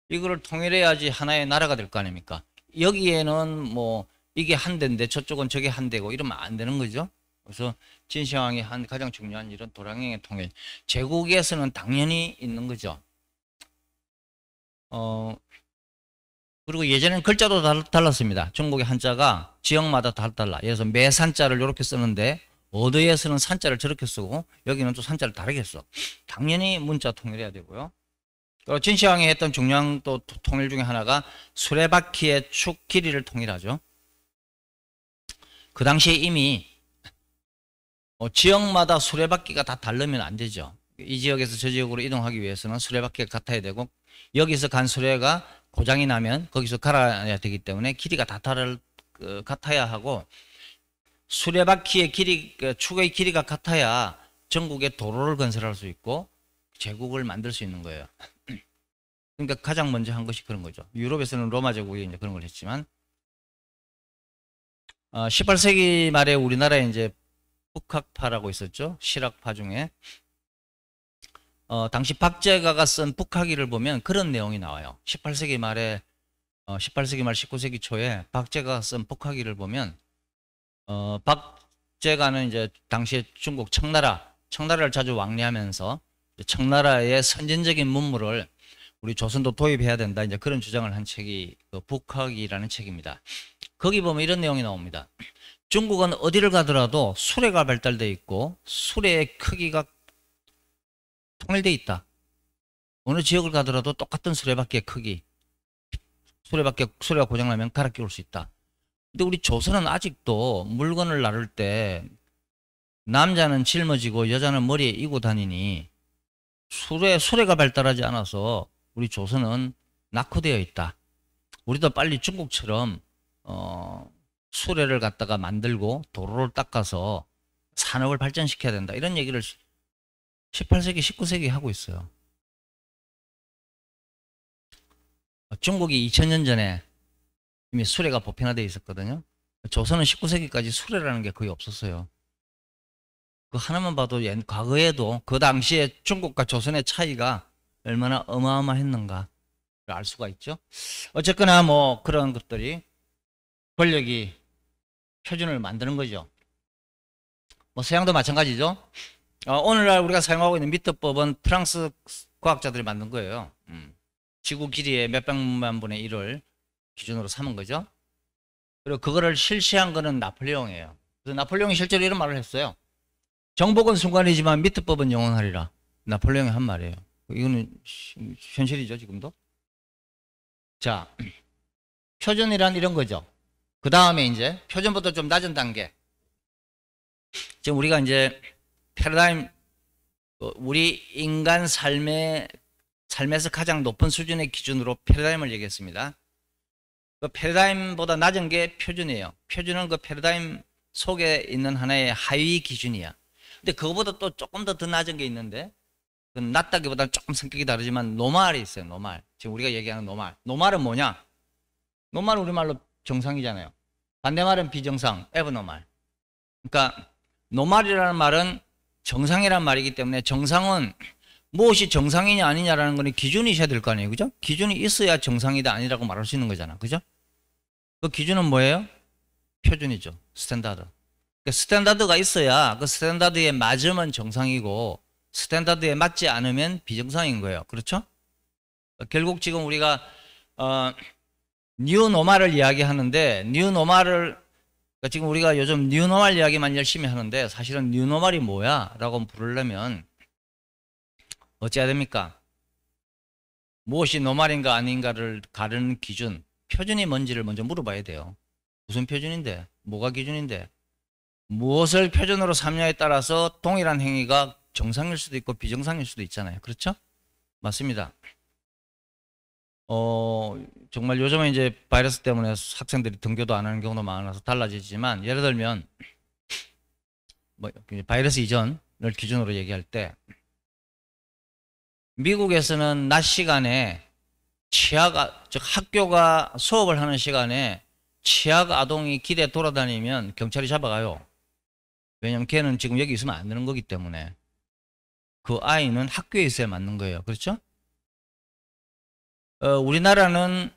A: 이거를 통일해야지 하나의 나라가 될 거 아닙니까? 여기에는 뭐 이게 한 대인데 저쪽은 저게 한 대고 이러면 안 되는 거죠. 그래서 진시황이 한 가장 중요한 일은 도량행의 통일. 제국에서는 당연히 있는 거죠. 그리고 예전에는 글자도 달랐습니다. 중국의 한자가 지역마다 달라. 예를 들어서 매산자를 이렇게 쓰는데 어디에서는 산자를 저렇게 쓰고 여기는 또 산자를 다르게 써. 당연히 문자 통일해야 되고요. 진시황이 했던 중요한 또 통일 중에 하나가 수레바퀴의 축 길이를 통일하죠. 그 당시에 이미 지역마다 수레바퀴가 다 다르면 안 되죠. 이 지역에서 저 지역으로 이동하기 위해서는 수레바퀴가 같아야 되고 여기서 간 수레가 고장이 나면 거기서 갈아야 되기 때문에 길이가 다 같아야 하고 수레바퀴의 길이, 축의 길이가 같아야 전국에 도로를 건설할 수 있고 제국을 만들 수 있는 거예요. 그러니까 가장 먼저 한 것이 그런 거죠. 유럽에서는 로마 제국이 이제 그런 걸 했지만 18세기 말에 우리나라에 이제 북학파라고 있었죠. 실학파 중에 당시 박제가가 쓴 북학기를 보면 그런 내용이 나와요. 18세기 말에 18세기 말 19세기 초에 박제가가 쓴 북학기를 보면 박제가는 이제 당시에 중국 청나라를 자주 왕래하면서 청나라의 선진적인 문물을 우리 조선도 도입해야 된다. 이제 그런 주장을 한 책이 그 북학기라는 책입니다. 거기 보면 이런 내용이 나옵니다. 중국은 어디를 가더라도 수레가 발달되어 있고 수레의 크기가 통일되어 있다. 어느 지역을 가더라도 똑같은 수레바퀴의 크기, 수레가 고장나면 갈아 끼울 수 있다. 근데 우리 조선은 아직도 물건을 나를 때 남자는 짊어지고 여자는 머리에 이고 다니니 수레가 발달하지 않아서 우리 조선은 낙후되어 있다. 우리도 빨리 중국처럼 수레를 갖다가 만들고 도로를 닦아서 산업을 발전시켜야 된다. 이런 얘기를 18세기, 19세기 하고 있어요. 중국이 2000년 전에 이미 수레가 보편화되어 있었거든요. 조선은 19세기까지 수레라는 게 거의 없었어요. 그 하나만 봐도 과거에도 그 당시에 중국과 조선의 차이가 얼마나 어마어마했는가를 알 수가 있죠. 어쨌거나 뭐 그런 것들이 권력이 표준을 만드는 거죠. 뭐 서양도 마찬가지죠. 오늘날 우리가 사용하고 있는 미터법은 프랑스 과학자들이 만든 거예요. 지구 길이의 몇백만 분의 1을 기준으로 삼은 거죠. 그리고 그거를 실시한 거는 나폴레옹이에요. 그래서 나폴레옹이 실제로 이런 말을 했어요. 정복은 순간이지만 미터법은 영원하리라. 나폴레옹이 한 말이에요. 이거는 현실이죠, 지금도. 자, 표준이란 이런 거죠. 그 다음에 이제 표준보다 좀 낮은 단계. 지금 우리가 이제 패러다임, 우리 인간 삶에서 가장 높은 수준의 기준으로 패러다임을 얘기했습니다. 그 패러다임보다 낮은 게 표준이에요. 표준은 그 패러다임 속에 있는 하나의 하위 기준이야. 근데 그거보다 또 조금 더 낮은 게 있는데, 그건 낮다기보다는 조금 성격이 다르지만 노말이 있어요. 노말. 지금 우리가 얘기하는 노말. 노말은 뭐냐? 노말은 우리말로 정상이잖아요. 반대말은 비정상, 에버노말. 그러니까 노말이라는 말은 정상이라는 말이기 때문에 정상은 무엇이 정상이냐 아니냐라는 거는 기준이 있어야 될 거 아니에요. 그죠? 기준이 있어야 정상이다 아니라고 말할 수 있는 거잖아. 그죠? 그 기준은 뭐예요? 표준이죠. 스탠다드. 그러니까 스탠다드가 있어야 그 스탠다드에 맞으면 정상이고 스탠다드에 맞지 않으면 비정상인 거예요. 그렇죠? 결국 지금 우리가 뉴노멀을 이야기하는데 뉴노멀을 그러니까 지금 우리가 요즘 뉴노멀 이야기만 열심히 하는데 사실은 뉴노멀이 뭐야? 라고 부르려면 어찌해야 됩니까? 무엇이 노멀인가 아닌가를 가르는 기준, 표준이 뭔지를 먼저 물어봐야 돼요. 무슨 표준인데? 뭐가 기준인데? 무엇을 표준으로 삼냐에 따라서 동일한 행위가 정상일 수도 있고 비정상일 수도 있잖아요. 그렇죠? 맞습니다. 정말 요즘에 이제 바이러스 때문에 학생들이 등교도 안 하는 경우도 많아서 달라지지만 예를 들면 뭐 바이러스 이전을 기준으로 얘기할 때 미국에서는 낮 시간에 즉 학교가 수업을 하는 시간에 취학 아동이 길에 돌아다니면 경찰이 잡아가요. 왜냐면 걔는 지금 여기 있으면 안 되는 거기 때문에 그 아이는 학교에 있어야 맞는 거예요. 그렇죠? 우리나라는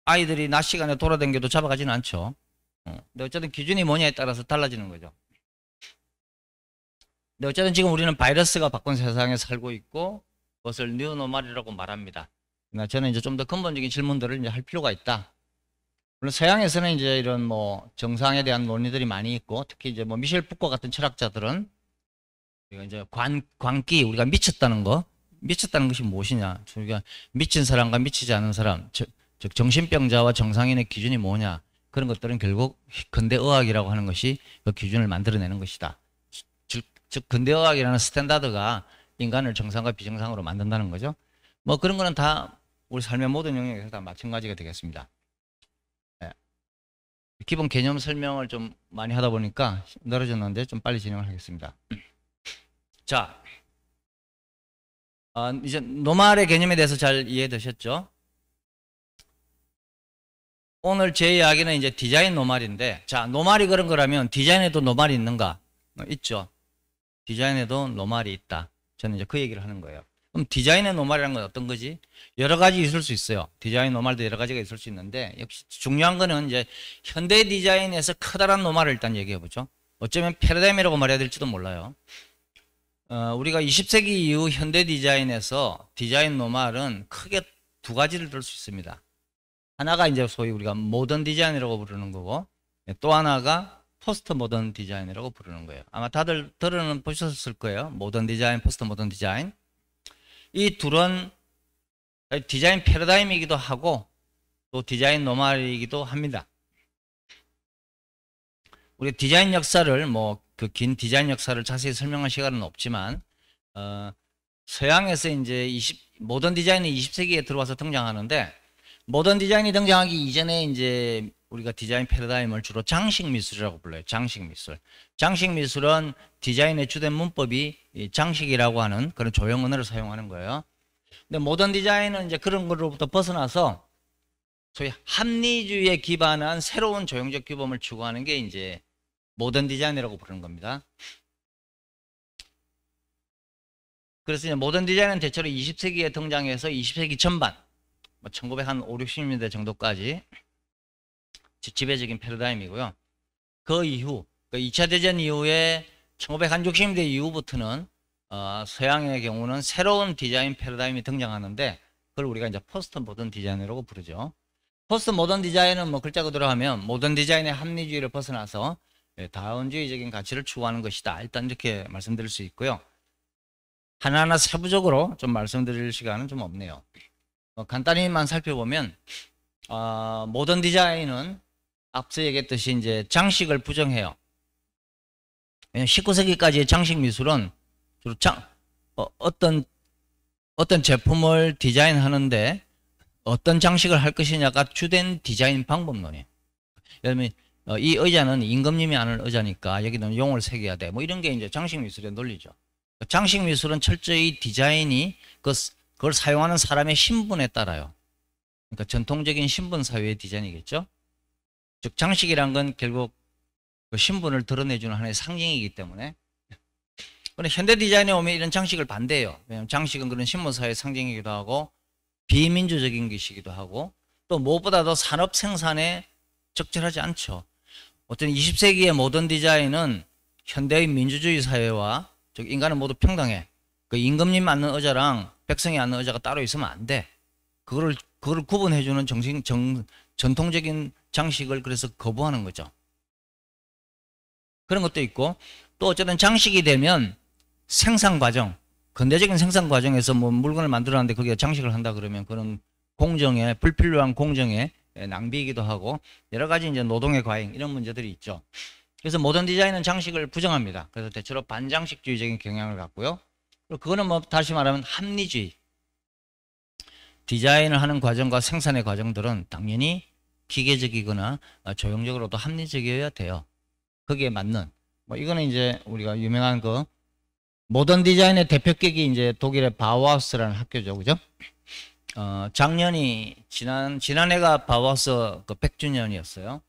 A: 아이들이 낮 시간에 돌아다녀도 잡아가지는 않죠. 근데 어쨌든 기준이 뭐냐에 따라서 달라지는 거죠. 근데 어쨌든 지금 우리는 바이러스가 바꾼 세상에 살고 있고 그것을 뉴노멀이라고 말합니다. 그러나 저는 이제 좀 더 근본적인 질문들을 이제 할 필요가 있다. 물론 서양에서는 이제 이런 뭐 정상에 대한 논의들이 많이 있고 특히 이제 뭐 미셸 푸코 같은 철학자들은 우리가 이제 광기 우리가 미쳤다는 거 미쳤다는 것이 무엇이냐 우리가 미친 사람과 미치지 않은 사람 즉 정신병자와 정상인의 기준이 뭐냐 그런 것들은 결국 근대의학이라고 하는 것이 그 기준을 만들어내는 것이다. 즉 근대의학이라는 스탠다드가 인간을 정상과 비정상으로 만든다는 거죠. 뭐 그런 거는 다 우리 삶의 모든 영역에서 다 마찬가지가 되겠습니다. 네. 기본 개념 설명을 좀 많이 하다 보니까 늘어졌는데 좀 빨리 진행을 하겠습니다. 자, 이제 노말의 개념에 대해서 잘 이해되셨죠? 오늘 제 이야기는 이제 디자인 노말인데, 자, 노말이 그런 거라면 디자인에도 노말이 있는가? 있죠. 디자인에도 노말이 있다. 저는 이제 그 얘기를 하는 거예요. 그럼 디자인의 노말이라는 건 어떤 거지? 여러 가지 있을 수 있어요. 디자인 노말도 여러 가지가 있을 수 있는데, 역시 중요한 거는 이제 현대 디자인에서 커다란 노말을 일단 얘기해 보죠. 어쩌면 패러다임이라고 말해야 될지도 몰라요. 우리가 20세기 이후 현대 디자인에서 디자인 노말은 크게 두 가지를 들 수 있습니다. 하나가 이제 소위 우리가 모던 디자인이라고 부르는 거고, 또 하나가 포스트 모던 디자인이라고 부르는 거예요. 아마 다들 들어는 보셨을 거예요. 모던 디자인, 포스트 모던 디자인. 이 둘은 디자인 패러다임이기도 하고 또 디자인 노말이기도 합니다. 우리 디자인 역사를 뭐 그 긴 디자인 역사를 자세히 설명할 시간은 없지만 서양에서 이제 모던 디자인이 20세기에 들어와서 등장하는데 모던 디자인이 등장하기 이전에 이제 우리가 디자인 패러다임을 주로 장식 미술이라고 불러요. 장식 미술. 장식 미술은 디자인의 주된 문법이 장식이라고 하는 그런 조형 언어를 사용하는 거예요. 근데 모던 디자인은 이제 그런 거로부터 벗어나서 소위 합리주의에 기반한 새로운 조형적 규범을 추구하는 게 이제 모던 디자인이라고 부르는 겁니다. 그래서 이제 모던 디자인은 대체로 20세기에 등장해서 20세기 전반, 1950, 60년대 정도까지 지배적인 패러다임이고요. 그 이후, 2차 대전 이후에 1960년대 이후부터는 서양의 경우는 새로운 디자인 패러다임이 등장하는데 그걸 우리가 이제 포스트 모던 디자인이라고 부르죠. 포스트 모던 디자인은 뭐 글자 그대로 하면 모던 디자인의 합리주의를 벗어나서 다원주의적인 가치를 추구하는 것이다. 일단 이렇게 말씀드릴 수 있고요. 하나하나 세부적으로 좀 말씀드릴 시간은 좀 없네요. 간단히만 살펴보면 모던 디자인은 앞서 얘기했듯이 이제 장식을 부정해요. 왜냐면 19세기까지의 장식 미술은 주로 어떤 제품을 디자인하는데 어떤 장식을 할 것이냐가 주된 디자인 방법론이에요. 예를 들면 이 의자는 임금님이 하는 의자니까 여기는 용을 새겨야 돼. 뭐 이런 게 이제 장식 미술의 논리죠. 장식 미술은 철저히 디자인이 그걸 사용하는 사람의 신분에 따라요. 그러니까 전통적인 신분 사회의 디자인이겠죠. 즉 장식이란 건 결국 그 신분을 드러내주는 하나의 상징이기 때문에. 그런데 현대 디자인에 오면 이런 장식을 반대해요. 왜냐하면 장식은 그런 신분 사회의 상징이기도 하고 비민주적인 것이기도 하고 또 무엇보다도 산업 생산에 적절하지 않죠. 어떤 20세기의 모던 디자인은 현대의 민주주의 사회와 즉 인간은 모두 평등해. 그 임금님 앉는 의자랑 백성이 앉는 의자가 따로 있으면 안 돼. 그거를 구분해주는 전통적인 장식을 그래서 거부하는 거죠. 그런 것도 있고 또 어쨌든 장식이 되면 생산 과정, 근대적인 생산 과정에서 뭐 물건을 만들어놨는데 거기에 장식을 한다 그러면 그런 공정에 불필요한 공정에 낭비이기도 하고 여러 가지 이제 노동의 과잉 이런 문제들이 있죠. 그래서 모던 디자인은 장식을 부정합니다. 그래서 대체로 반장식주의적인 경향을 갖고요. 그리고 그거는 뭐 다시 말하면 합리주의. 디자인을 하는 과정과 생산의 과정들은 당연히 기계적이거나 조형적으로도 합리적이어야 돼요. 거기에 맞는 뭐 이거는 이제 우리가 유명한 그 모던 디자인의 대표격이 이제 독일의 바우하우스라는 학교죠, 그죠? 지난해가 바우하우스 그 100주년이었어요.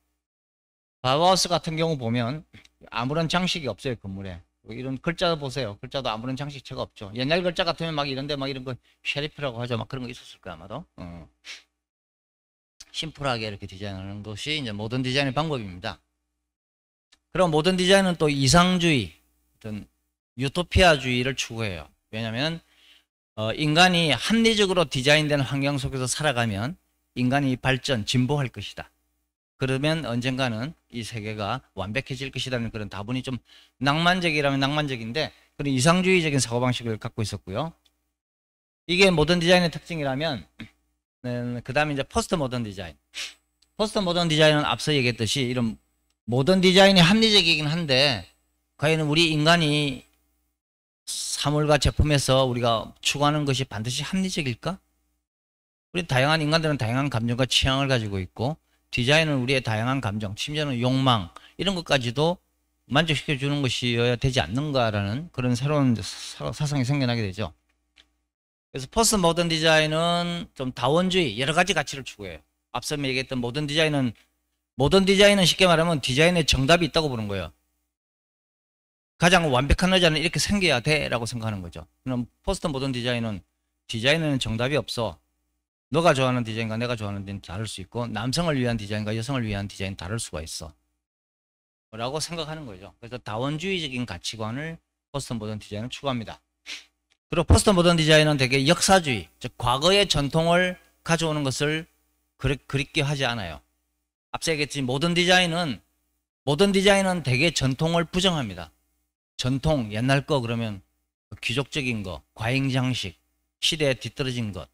A: 바우하우스 같은 경우 보면 아무런 장식이 없어요, 건물에. 이런 글자도 보세요. 글자도 아무런 장식체가 없죠. 옛날 글자 같으면 막 이런데 막 이런 거 쉐리프라고 하죠. 막 그런 거 있었을 거야, 아마도. 심플하게 이렇게 디자인하는 것이 이제 모던 디자인의 방법입니다. 그럼 모던 디자인은 또 이상주의, 어떤 유토피아주의를 추구해요. 왜냐하면 인간이 합리적으로 디자인된 환경 속에서 살아가면 인간이 발전, 진보할 것이다. 그러면 언젠가는 이 세계가 완벽해질 것이라는 그런 다분히 좀 낭만적이라면 낭만적인데 그런 이상주의적인 사고방식을 갖고 있었고요. 이게 모던 디자인의 특징이라면 그 다음에 이제 포스트 모던 디자인. 포스트 모던 디자인은 앞서 얘기했듯이 이런 모던 디자인이 합리적이긴 한데 과연 우리 인간이 사물과 제품에서 우리가 추구하는 것이 반드시 합리적일까? 우리 다양한 인간들은 다양한 감정과 취향을 가지고 있고 디자인은 우리의 다양한 감정, 심지어는 욕망 이런 것까지도 만족시켜 주는 것이어야 되지 않는가라는 그런 새로운 사상이 생겨나게 되죠. 그래서 포스트 모던 디자인은 좀 다원주의 여러 가지 가치를 추구해요. 앞서 얘기했던 모던 디자인은 쉽게 말하면 디자인에 정답이 있다고 보는 거예요. 가장 완벽한 의자는 이렇게 생겨야 돼 라고 생각하는 거죠. 그럼 포스트 모던 디자인은 정답이 없어. 너가 좋아하는 디자인과 내가 좋아하는 디자인은 다를 수 있고 남성을 위한 디자인과 여성을 위한 디자인은 다를 수가 있어 라고 생각하는 거죠. 그래서 다원주의적인 가치관을 포스트 모던 디자인은 추구합니다. 그리고 포스트 모던 디자인은 되게 역사주의, 즉 과거의 전통을 가져오는 것을 그립게 하지 않아요. 앞서 얘기했지 모던 디자인은 되게 전통을 부정합니다. 전통, 옛날 거 그러면 귀족적인 거, 과잉장식, 시대에 뒤떨어진 것.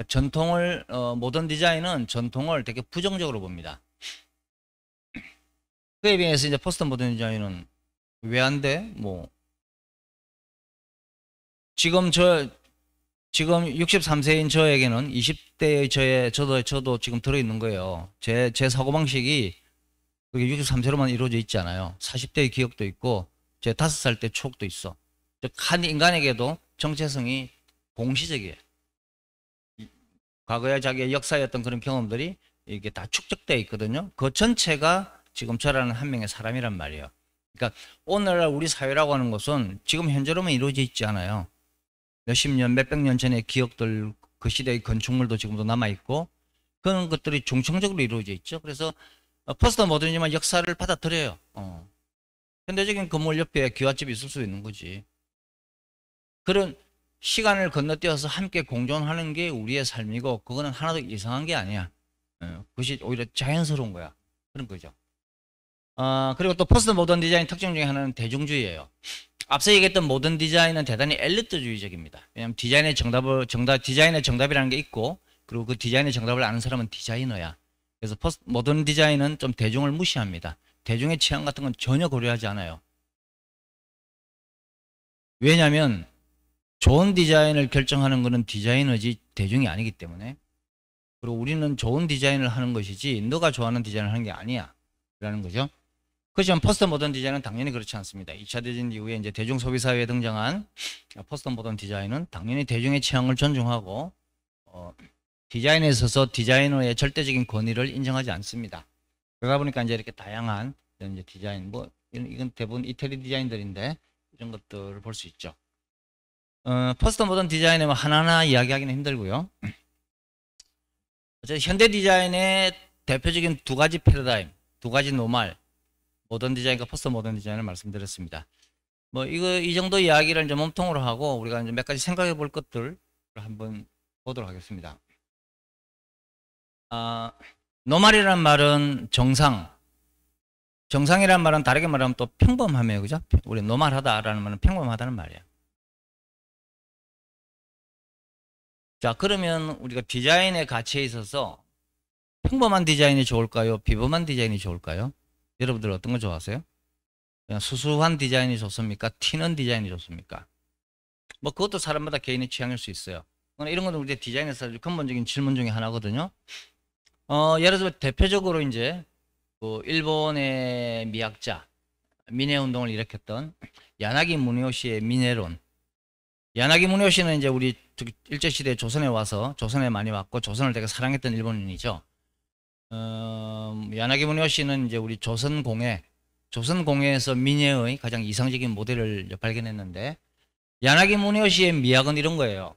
A: 전통을 모던 디자인은 전통을 되게 부정적으로 봅니다. 그에 비해서 이제 포스트 모던 디자인은 왜 안 돼? 뭐 지금 63세인 저에게는 20대의 저도 지금 들어있는 거예요. 제 사고방식이 그게 63세로만 이루어져 있지 않아요. 40대의 기억도 있고 제 5살 때 추억도 있어. 즉 한 인간에게도 정체성이 공시적이에요. 과거의 자기의 역사의 어떤 그런 경험들이 이게 다 축적되어 있거든요. 그 전체가 지금 저라는 한 명의 사람이란 말이에요. 그러니까 오늘날 우리 사회라고 하는 것은 지금 현재로만 이루어져 있지 않아요. 몇십 년, 몇백 년 전의 기억들, 그 시대의 건축물도 지금도 남아있고 그런 것들이 중층적으로 이루어져 있죠. 그래서 포스트 모더니즘은 역사를 받아들여요. 현대적인 건물 옆에 기와집이 있을 수 있는 거지. 그런 시간을 건너뛰어서 함께 공존하는 게 우리의 삶이고 그거는 하나도 이상한 게 아니야. 그것이 오히려 자연스러운 거야. 그런 거죠. 그리고 또 포스트 모던 디자인 특징 중에 하나는 대중주의예요. 앞서 얘기했던 모던 디자인은 대단히 엘리트주의적입니다. 왜냐하면 디자인의 정답이라는 게 있고 그리고 그 디자인의 정답을 아는 사람은 디자이너야. 그래서 모던 디자인은 좀 대중을 무시합니다. 대중의 취향 같은 건 전혀 고려하지 않아요. 왜냐하면 좋은 디자인을 결정하는 것은 디자이너지 대중이 아니기 때문에. 그리고 우리는 좋은 디자인을 하는 것이지 너가 좋아하는 디자인을 하는 게 아니야 라는 거죠. 그렇지만 포스트 모던 디자인은 당연히 그렇지 않습니다. 2차 대전 이후에 이제 대중 소비 사회에 등장한 포스트 모던 디자인은 당연히 대중의 취향을 존중하고 디자인에 있어서 디자이너의 절대적인 권위를 인정하지 않습니다. 그러다 보니까 이제 이렇게 다양한 이제 디자인, 이건 대부분 이태리 디자인들인데 이런 것들을 볼 수 있죠. 포스트 모던 디자인에 하나하나 이야기하기는 힘들고요. 현대 디자인의 대표적인 두 가지 패러다임, 두 가지 노말, 모던 디자인과 포스트 모던 디자인을 말씀드렸습니다. 이 정도 이야기를 이제 몸통으로 하고 우리가 이제 몇 가지 생각해 볼 것들을 한번 보도록 하겠습니다. 노말이란 말은 정상이란 말은 다르게 말하면 또 평범함이에요. 그죠? 우리 노말하다라는 말은 평범하다는 말이에요. 자, 그러면 우리가 디자인의 가치에 있어서 평범한 디자인이 좋을까요? 비범한 디자인이 좋을까요? 여러분들 어떤 거 좋아하세요? 그냥 수수한 디자인이 좋습니까? 튀는 디자인이 좋습니까? 그것도 사람마다 개인의 취향일 수 있어요. 이런 건 우리 디자인에서 아주 근본적인 질문 중에 하나거든요. 예를 들어 대표적으로 이제 일본의 미학자 미네 운동을 일으켰던 야나기 무니오시의 미네론. 야나기 무니오시는 이제 우리 일제시대 조선에 와서 조선에 많이 왔고 조선을 되게 사랑했던 일본인이죠. 야나기 무니오시는 이제 우리 조선공예에서 미네의 가장 이상적인 모델을 발견했는데 야나기 무니오시의 미학은 이런 거예요.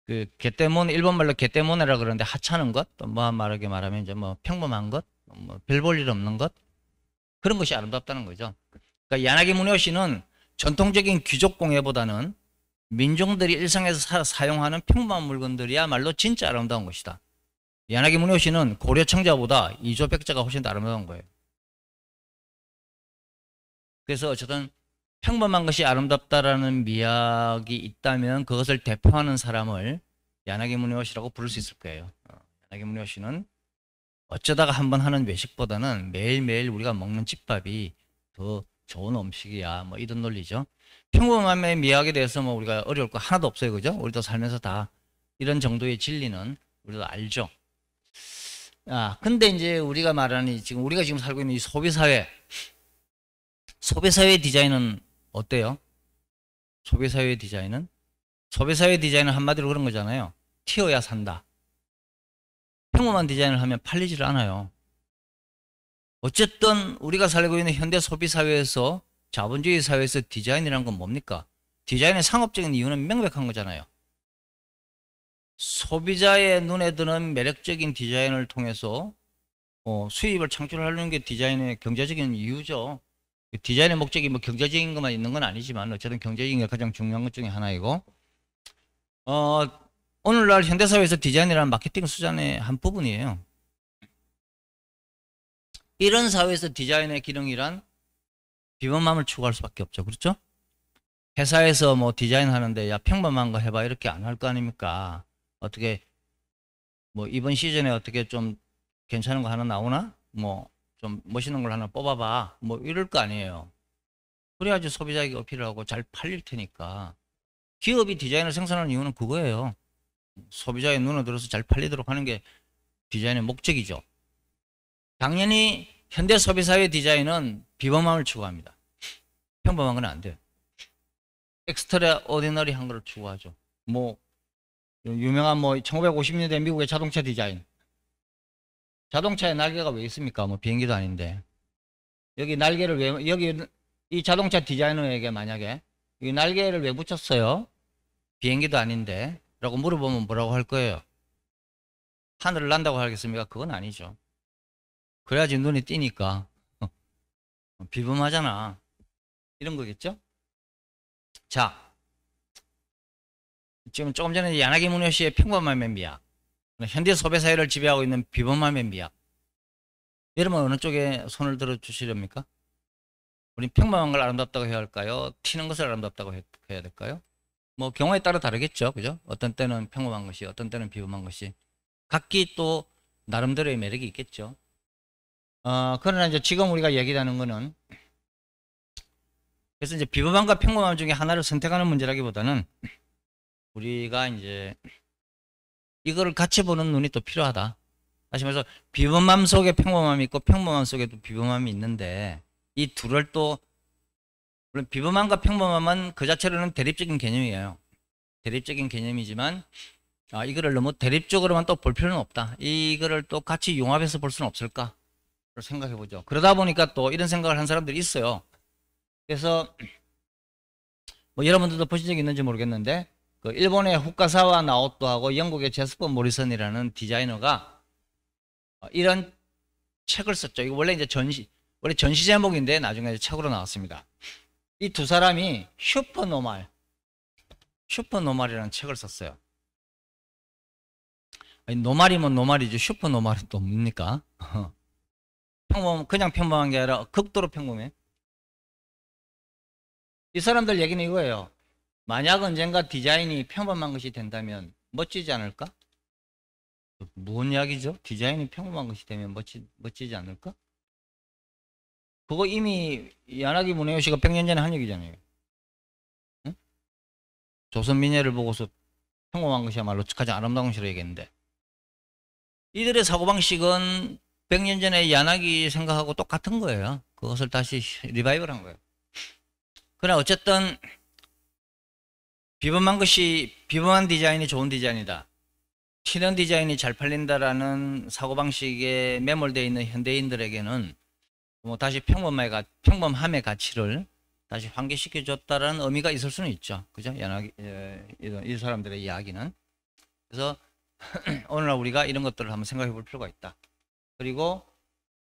A: 그 개떼모네, 일본 말로 개떼모네라 그러는데 하찮은 것, 또 뭐 말하게 말하면 이제 뭐 평범한 것, 뭐 별 볼 일 없는 것, 그런 것이 아름답다는 거죠. 그러니까 야나기 무네요시는 전통적인 귀족 공예보다는 민중들이 일상에서 사용하는 평범한 물건들이야말로 진짜 아름다운 것이다. 야나기 무네요시는 고려 청자보다 이조백자가 훨씬 더 아름다운 거예요. 그래서 어쨌든 평범한 것이 아름답다라는 미학이 있다면 그것을 대표하는 사람을 야나기 무네요시라고 부를 수 있을 거예요. 야나기 무네요시는 어쩌다가 한번 하는 외식보다는 매일매일 우리가 먹는 집밥이 더 좋은 음식이야. 뭐 이런 논리죠. 평범함의 미학에 대해서 뭐 우리가 어려울 거 하나도 없어요. 그죠? 우리도 살면서 다 이런 정도의 진리는 우리도 알죠. 근데 이제 우리가 말하는 우리가 지금 살고 있는 이 소비사회, 소비사회 디자인은 어때요? 소비사회 디자인은? 소비사회 디자인은 한마디로 그런 거잖아요. 튀어야 산다. 평범한 디자인을 하면 팔리질 않아요. 어쨌든 우리가 살고 있는 현대 소비사회에서, 자본주의 사회에서 디자인이라는 건 뭡니까? 디자인의 상업적인 이유는 명백한 거잖아요. 소비자의 눈에 드는 매력적인 디자인을 통해서 수입을 창출하려는 게 디자인의 경제적인 이유죠. 디자인의 목적이 뭐 경제적인 것만 있는 건 아니지만 어쨌든 경제적인 게 가장 중요한 것 중에 하나이고, 오늘날 현대사회에서 디자인이라는 마케팅 수단의 한 부분이에요. 이런 사회에서 디자인의 기능이란 비범함을 추구할 수밖에 없죠. 그렇죠? 회사에서 뭐 디자인 하는데 야 평범한 거 해봐 이렇게 안 할 거 아닙니까? 어떻게 뭐 이번 시즌에 어떻게 좀 괜찮은 거 하나 나오나? 뭐 좀 멋있는 걸 하나 뽑아봐. 뭐 이럴 거 아니에요. 그래야지 소비자에게 어필을 하고 잘 팔릴 테니까. 기업이 디자인을 생산하는 이유는 그거예요. 소비자의 눈에 들어서 잘 팔리도록 하는 게 디자인의 목적이죠. 당연히 현대 소비사회 디자인은 비범함을 추구합니다. 평범한 건 안 돼요. 엑스트라 오디너리한 걸 추구하죠. 뭐 유명한 뭐 1950년대 미국의 자동차 디자인. 자동차에 날개가 왜 있습니까? 뭐 비행기도 아닌데. 여기 날개를 왜, 여기 이 자동차 디자이너에게 만약에 이 날개를 왜 붙였어요? 비행기도 아닌데 라고 물어보면 뭐라고 할 거예요? 하늘을 난다고 하겠습니까? 그건 아니죠. 그래야지 눈이 띄니까. 비범하잖아. 이런 거겠죠? 자, 지금 조금 전에 야나기 무네요시의 평범함의 미학, 현대 소비사회를 지배하고 있는 비범함의 미학. 여러분 어느 쪽에 손을 들어 주시렵니까? 우리 평범한 걸 아름답다고 해야 할까요? 튀는 것을 아름답다고 해야 될까요? 뭐 경우에 따라 다르겠죠. 그죠? 어떤 때는 평범한 것이, 어떤 때는 비범한 것이. 각기 또 나름대로의 매력이 있겠죠. 그러나 이제 지금 우리가 얘기하는 거는, 그래서 이제 비범함과 평범함 중에 하나를 선택하는 문제라기보다는 우리가 이제 이거를 같이 보는 눈이 또 필요하다. 다시 말해서 비범함 속에 평범함이 있고 평범함 속에도 비범함이 있는데 이 둘을 또, 물론 비범함과 평범함은 그 자체로는 대립적인 개념이에요. 대립적인 개념이지만 이거를 너무 대립적으로만 또 볼 필요는 없다. 이거를 또 같이 융합해서 볼 수는 없을까? 생각해 보죠. 그러다 보니까 또 이런 생각을 한 사람들이 있어요. 그래서 뭐 여러분들도 보신 적이 있는지 모르겠는데 그 일본의 후카사와 나오토하고 영국의 제스퍼 모리슨이라는 디자이너가 이런 책을 썼죠. 이거 원래 이제 원래 전시 제목인데 나중에 책으로 나왔습니다. 이 두 사람이 슈퍼노말이라는 책을 썼어요. 아니, 노말이면 노말이죠. 슈퍼노말은 또 뭡니까? 그냥 평범한 게 아니라 극도로 평범해. 이 사람들 얘기는 이거예요. 만약 언젠가 디자인이 평범한 것이 된다면 멋지지 않을까? 무슨 이야기죠? 디자인이 평범한 것이 되면 멋지지 않을까? 그거 이미 야나기 무네요시가 100년 전에 한 얘기잖아요. 응? 조선 민예를 보고서 평범한 것이야말로 가장 아름다운 것이라고 얘기했는데 이들의 사고방식은 100년 전에 야나기 생각하고 똑같은 거예요. 그것을 다시 리바이벌한 거예요. 그러나 어쨌든 비범한 디자인이 좋은 디자인이다. 튀는 디자인이 잘 팔린다라는 사고방식에 매몰되어 있는 현대인들에게는 뭐 다시 평범함의 가치를 다시 환기시켜줬다라는 의미가 있을 수는 있죠. 그죠? 이 사람들의 이야기는. 그래서 오늘날 우리가 이런 것들을 한번 생각해 볼 필요가 있다. 그리고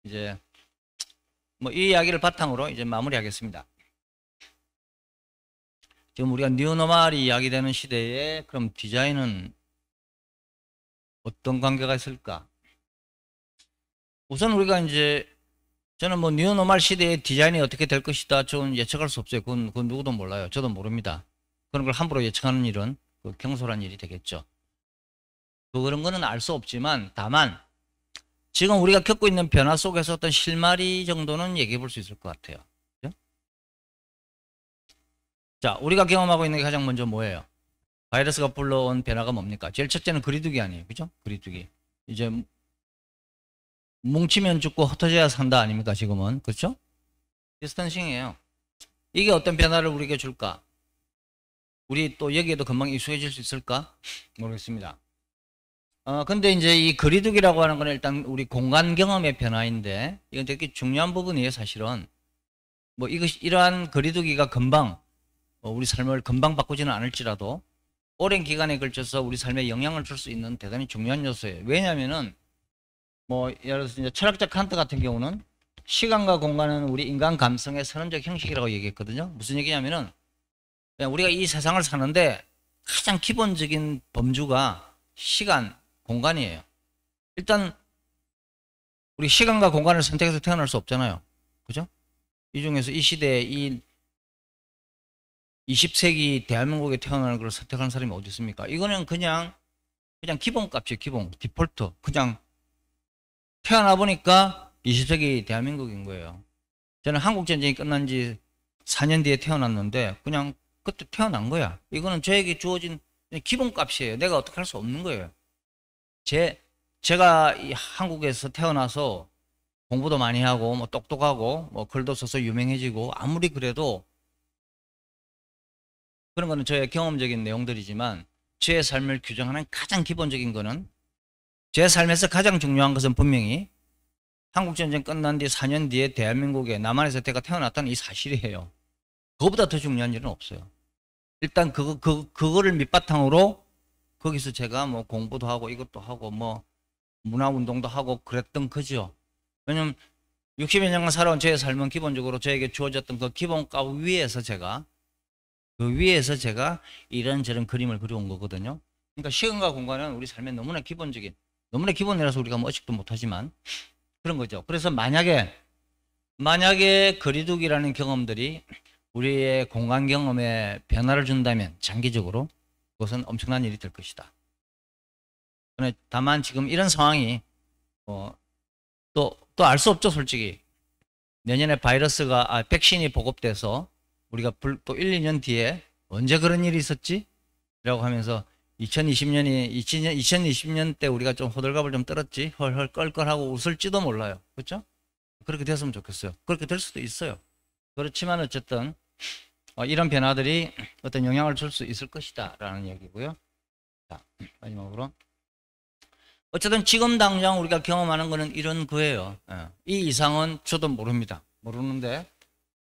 A: 이제 뭐 이 이야기를 바탕으로 이제 마무리하겠습니다. 지금 우리가 뉴노멀이 이야기되는 시대에 그럼 디자인은 어떤 관계가 있을까? 우선 우리가 이제 저는 뭐 뉴노멀 시대의 디자인이 어떻게 될 것이다 저는 예측할 수 없어요. 그건 누구도 몰라요. 저도 모릅니다. 그런 걸 함부로 예측하는 일은 경솔한 일이 되겠죠. 그런 거는 알 수 없지만 다만 지금 우리가 겪고 있는 변화 속에서 어떤 실마리 정도는 얘기해 볼 수 있을 것 같아요. 그죠? 자, 우리가 경험하고 있는 게 가장 먼저 뭐예요? 바이러스가 불러온 변화가 뭡니까? 제일 첫째는 거리두기 아니에요. 그죠? 거리두기. 이제 뭉치면 죽고 흩어져야 산다 아닙니까? 지금은. 그렇죠? 디스턴싱이에요. 이게 어떤 변화를 우리에게 줄까? 우리 또 여기에도 금방 익숙해질 수 있을까? 모르겠습니다. 근데 이제 이 거리두기라고 하는 건 일단 우리 공간 경험의 변화인데 이건 되게 중요한 부분이에요, 사실은. 뭐 이러한 거리두기가 금방 우리 삶을 금방 바꾸지는 않을지라도 오랜 기간에 걸쳐서 우리 삶에 영향을 줄 수 있는 대단히 중요한 요소예요. 왜냐하면은 뭐 예를 들어서 이제 철학자 칸트 같은 경우는 시간과 공간은 우리 인간 감성의 선언적 형식이라고 얘기했거든요. 무슨 얘기냐면은 그냥 우리가 이 세상을 사는데 가장 기본적인 범주가 시간, 공간이에요. 일단 우리 시간과 공간을 선택해서 태어날 수 없잖아요. 그죠? 이 중에서 이 시대에 이 20세기 대한민국에 태어나는 걸 선택하는 사람이 어디 있습니까? 이거는 그냥 기본값이에요. 기본, 디폴트. 그냥 태어나 보니까 20세기 대한민국인 거예요. 저는 한국전쟁이 끝난 지 4년 뒤에 태어났는데 그냥 그때 태어난 거야. 이거는 저에게 주어진 기본값이에요. 내가 어떻게 할 수 없는 거예요. 제가 이 한국에서 태어나서 공부도 많이 하고 뭐 똑똑하고 뭐 글도 써서 유명해지고 아무리 그래도 그런 거는 저의 경험적인 내용들이지만 제 삶을 규정하는 가장 기본적인 거는 제 삶에서 가장 중요한 것은 분명히 한국전쟁 끝난 뒤 4년 뒤에 대한민국에 남한에서 제가 태어났다는 이 사실이에요. 그거보다 더 중요한 일은 없어요. 일단 그거를 밑바탕으로 거기서 제가 뭐 공부도 하고 이것도 하고 뭐 문화운동도 하고 그랬던 거죠. 왜냐면 60여 년간 살아온 제 삶은 기본적으로 저에게 주어졌던 그 기본값 위에서 제가 이런저런 그림을 그려온 거거든요. 그러니까 시간과 공간은 우리 삶의 너무나 기본이라서 우리가 뭐 의식도 못하지만 그런 거죠. 그래서 만약에 거리두기라는 경험들이 우리의 공간 경험에 변화를 준다면 장기적으로 그것은 엄청난 일이 될 것이다. 다만 지금 이런 상황이 또 알 수 없죠, 솔직히. 내년에 백신이 보급돼서 우리가 또 1, 2년 뒤에 언제 그런 일이 있었지? 라고 하면서 2020년 때 우리가 좀 호들갑을 좀 떨었지? 헐헐 껄껄하고 웃을지도 몰라요. 그렇죠? 그렇게 됐으면 좋겠어요. 그렇게 될 수도 있어요. 그렇지만 어쨌든 이런 변화들이 어떤 영향을 줄 수 있을 것이다 라는 얘기고요. 자, 마지막으로 어쨌든 지금 당장 우리가 경험하는 거는 이런 거예요. 이 이상은 저도 모르는데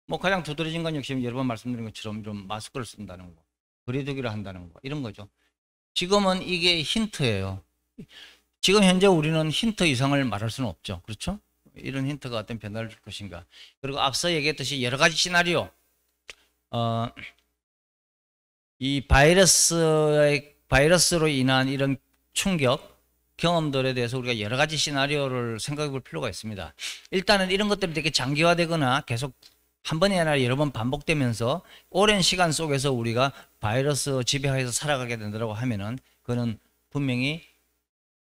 A: 뭐 가장 두드러진 건 역시 여러 번 말씀드린 것처럼 이런 마스크를 쓴다는 거, 거리두기를 한다는 거 이런 거죠. 지금은 이게 힌트예요. 지금 현재 우리는 힌트 이상을 말할 수는 없죠. 그렇죠? 이런 힌트가 어떤 변화를 줄 것인가. 그리고 앞서 얘기했듯이 여러 가지 시나리오 이 바이러스로 인한 이런 충격 경험들에 대해서 우리가 여러 가지 시나리오를 생각해 볼 필요가 있습니다. 일단은 이런 것들이 되게 장기화되거나 계속 한 번이 아니라 여러 번 반복되면서 오랜 시간 속에서 우리가 바이러스 지배하에서 살아가게 된다고 하면은 그거는 분명히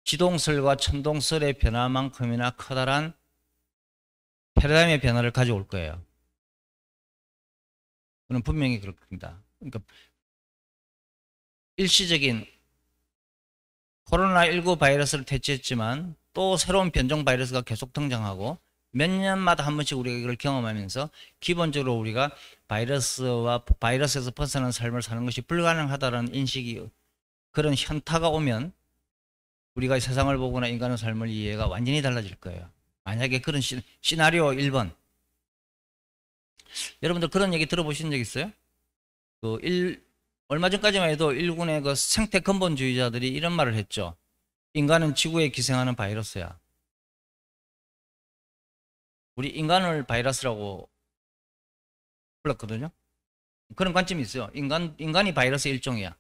A: 지동설과 천동설의 변화만큼이나 커다란 패러다임의 변화를 가져올 거예요. 그는 분명히 그럴 겁니다. 그러니까 일시적인 코로나19 바이러스를 대체했지만 또 새로운 변종 바이러스가 계속 등장하고 몇 년마다 한 번씩 우리가 이걸 경험하면서 기본적으로 우리가 바이러스에서 벗어난 삶을 사는 것이 불가능하다는 인식이 그런 현타가 오면 우리가 세상을 보거나 인간의 삶을 이해가 완전히 달라질 거예요. 만약에 그런 시나리오 1번 여러분들 그런 얘기 들어보신 적 있어요? 얼마 전까지만 해도 일군의 그 생태 근본주의자들이 이런 말을 했죠. 인간은 지구에 기생하는 바이러스야. 우리 인간을 바이러스라고 불렀거든요. 그런 관점이 있어요. 인간이 바이러스의 일종이야.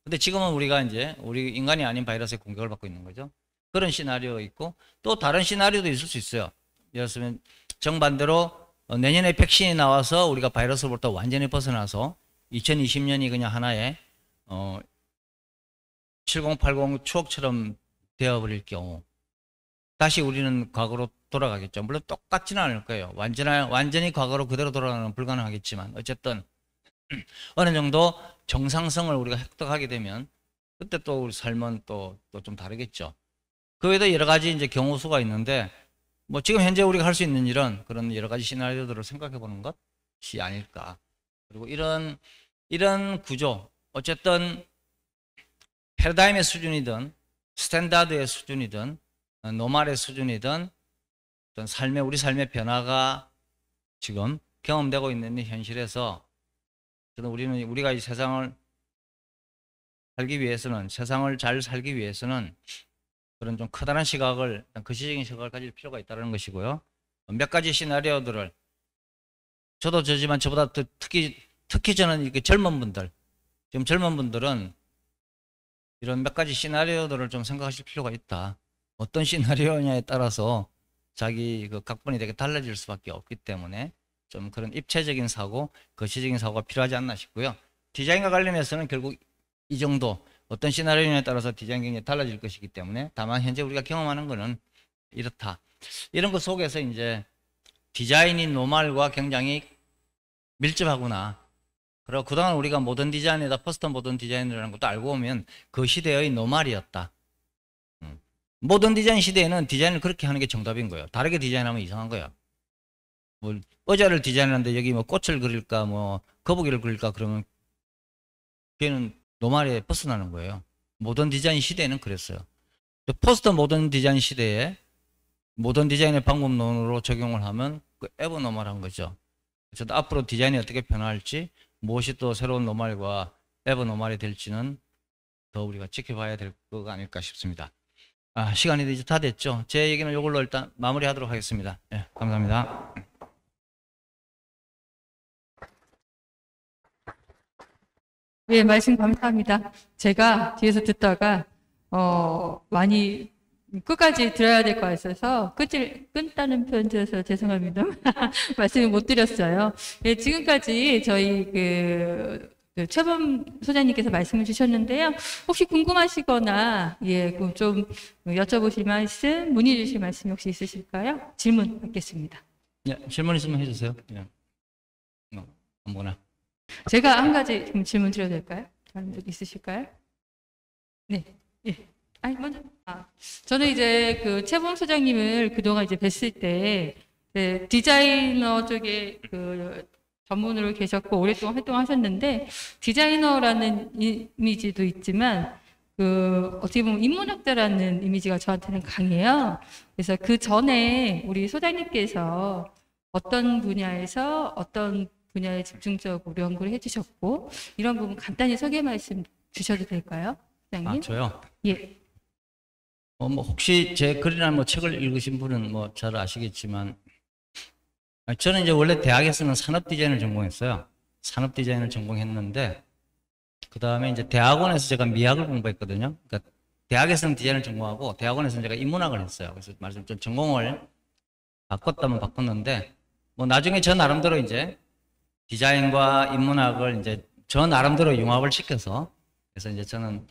A: 근데 지금은 우리가 이제 우리 인간이 아닌 바이러스의 공격을 받고 있는 거죠. 그런 시나리오 있고 또 다른 시나리오도 있을 수 있어요. 예를 들면 정반대로 내년에 백신이 나와서 우리가 바이러스로부터 완전히 벗어나서 2020년이 그냥 하나의 7080 추억처럼 되어버릴 경우 다시 우리는 과거로 돌아가겠죠. 물론 똑같지는 않을 거예요. 완전히 과거로 그대로 돌아가는 건 불가능하겠지만 어쨌든 어느 정도 정상성을 우리가 획득하게 되면 그때 또 우리 삶은 또 좀 다르겠죠. 그 외에도 여러 가지 이제 경우 수가 있는데 뭐 지금 현재 우리가 할 수 있는 일은 그런 여러 가지 시나리오들을 생각해 보는 것이 아닐까. 그리고 이런 구조 어쨌든 패러다임의 수준이든 스탠다드의 수준이든 노말의 수준이든 어떤 우리 삶의 변화가 지금 경험되고 있는 현실에서 저는 우리가 이 세상을 살기 위해서는 세상을 잘 살기 위해서는 그런 좀 커다란 시각을 거시적인 시각을 가질 필요가 있다는 것이고요. 몇 가지 시나리오들을 저도 저지만 저보다 특히 저는 이렇게 젊은 분들 지금 젊은 분들은 이런 몇 가지 시나리오들을 좀 생각하실 필요가 있다. 어떤 시나리오냐에 따라서 자기 그 각본이 되게 달라질 수밖에 없기 때문에 좀 그런 입체적인 사고, 거시적인 사고가 필요하지 않나 싶고요. 디자인과 관련해서는 결국 이 정도 어떤 시나리오에 따라서 디자인 굉장히 달라질 것이기 때문에 다만 현재 우리가 경험하는 것은 이렇다. 이런 것 속에서 이제 디자인이 노말과 굉장히 밀접하구나. 그리고 그동안 우리가 모던 디자인에다 포스트 모던 디자인이라는 것도 알고 보면 그 시대의 노말이었다. 모던 디자인 시대에는 디자인을 그렇게 하는 게 정답인 거예요. 다르게 디자인하면 이상한 거예요. 뭐 의자를 디자인하는데 여기 뭐 꽃을 그릴까 뭐 거북이를 그릴까 그러면 걔는 노말에 벗어나는 거예요. 모던 디자인 시대에는 그랬어요. 포스트 모던 디자인 시대에 모던 디자인의 방법론으로 적용을 하면 그 에버 노말한 거죠. 그래서 앞으로 디자인이 어떻게 변화할지 무엇이 또 새로운 노말과 에버 노말이 될지는 더 우리가 지켜봐야 될 거가 아닐까 싶습니다. 시간이 이제 다 됐죠. 제 얘기는 이걸로 일단 마무리하도록 하겠습니다. 네, 감사합니다.
B: 예, 말씀 감사합니다. 제가 뒤에서 듣다가 많이 끝까지 들어야 될 것 같아서 끊다는 표현 드려서 죄송합니다. 말씀을 못 드렸어요. 예, 지금까지 저희 최범 소장님께서 말씀을 주셨는데요. 혹시 궁금하시거나 좀 여쭤보실 말씀, 문의 주실 말씀 혹시 있으실까요? 질문 받겠습니다.
A: 네, 질문 있으면 해주세요. 네. 아무거나.
B: 제가 한 가지 질문 드려도 될까요? 다른 분 있으실까요? 네. 예. 먼저. 저는 이제 최범 소장님을 그동안 이제 뵀을 때, 디자이너 쪽에 전문으로 계셨고, 오랫동안 활동하셨는데, 디자이너라는 이미지도 있지만, 어떻게 보면 인문학자라는 이미지가 저한테는 강해요. 그래서 그 전에 우리 소장님께서 어떤 분야에서 어떤 분야에 집중적으로 연구를 해주셨고 이런 부분 간단히 소개 말씀 주셔도 될까요, 소장님?
A: 저요?
B: 예.
A: 뭐 혹시 제 글이나 뭐 책을 읽으신 분은 뭐 잘 아시겠지만 저는 이제 원래 대학에서는 산업 디자인을 전공했어요. 산업 디자인을 전공했는데 그 다음에 이제 대학원에서 제가 미학을 공부했거든요. 그러니까 대학에서는 디자인을 전공하고 대학원에서는 제가 인문학을 했어요. 그래서 말씀 좀 전공을 바꿨다면 바꿨는데 뭐 나중에 저 나름대로 이제 디자인과 인문학을 이제 저 나름대로 융합을 시켜서 그래서 이제 저는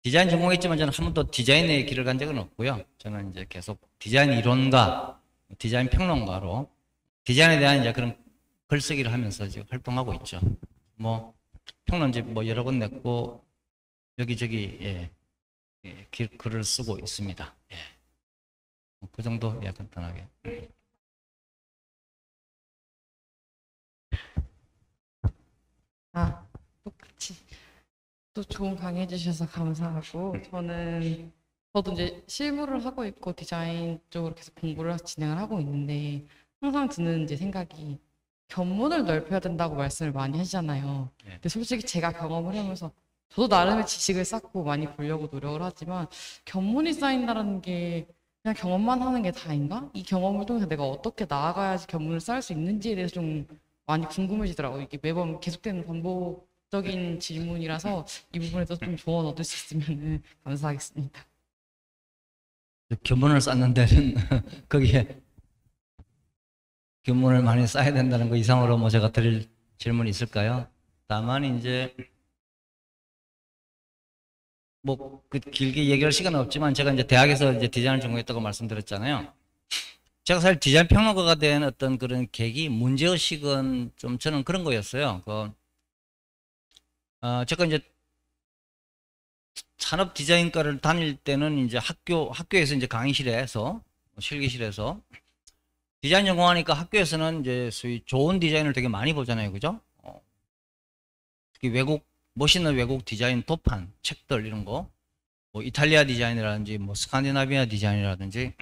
A: 디자인 전공했지만 저는 한 번도 디자인의 길을 간 적은 없고요. 저는 이제 계속 디자인 이론가, 디자인 평론가로 디자인에 대한 이제 그런 글쓰기를 하면서 지금 활동하고 있죠. 뭐 평론집 뭐 여러 권 냈고 여기저기 글을 쓰고 있습니다. 그 정도 간단하게.
C: 똑같이 또 좋은 강의 해주셔서 감사하고 저도 이제 실무를 하고 있고 디자인 쪽으로 계속 공부를 진행을 하고 있는데 항상 드는 이제 생각이 견문을 넓혀야 된다고 말씀을 많이 하시잖아요.
A: 네.
C: 근데 솔직히 제가 경험을 하면서 저도 나름의 지식을 쌓고 많이 보려고 노력을 하지만 견문이 쌓인다는 게 그냥 경험만 하는 게 다인가? 이 경험을 통해서 내가 어떻게 나아가야지 견문을 쌓을 수 있는지에 대해서 좀 많이 궁금해지더라고요. 이게 매번 계속되는 반복적인 질문이라서 이 부분에서 좀 조언 얻을 수 있으면 감사하겠습니다.
A: 견문을 쌓는 데는 거기에 견문을 많이 쌓아야 된다는 거 이상으로 뭐 제가 드릴 질문이 있을까요? 다만 이제 뭐 그 길게 얘기할 시간은 없지만 제가 이제 대학에서 이제 디자인을 전공했다고 말씀드렸잖아요. 제가 사실 디자인 평론가가 된 어떤 그런 계기, 문제의식은 좀 저는 그런 거였어요. 제가 이제 산업 디자인과를 다닐 때는 이제 학교에서 이제 강의실에서, 실기실에서 디자인 전공하니까 학교에서는 이제 소위 좋은 디자인을 되게 많이 보잖아요. 그죠? 특히 멋있는 외국 디자인 도판, 책들 이런 거, 뭐 이탈리아 디자인이라든지 뭐 스칸디나비아 디자인이라든지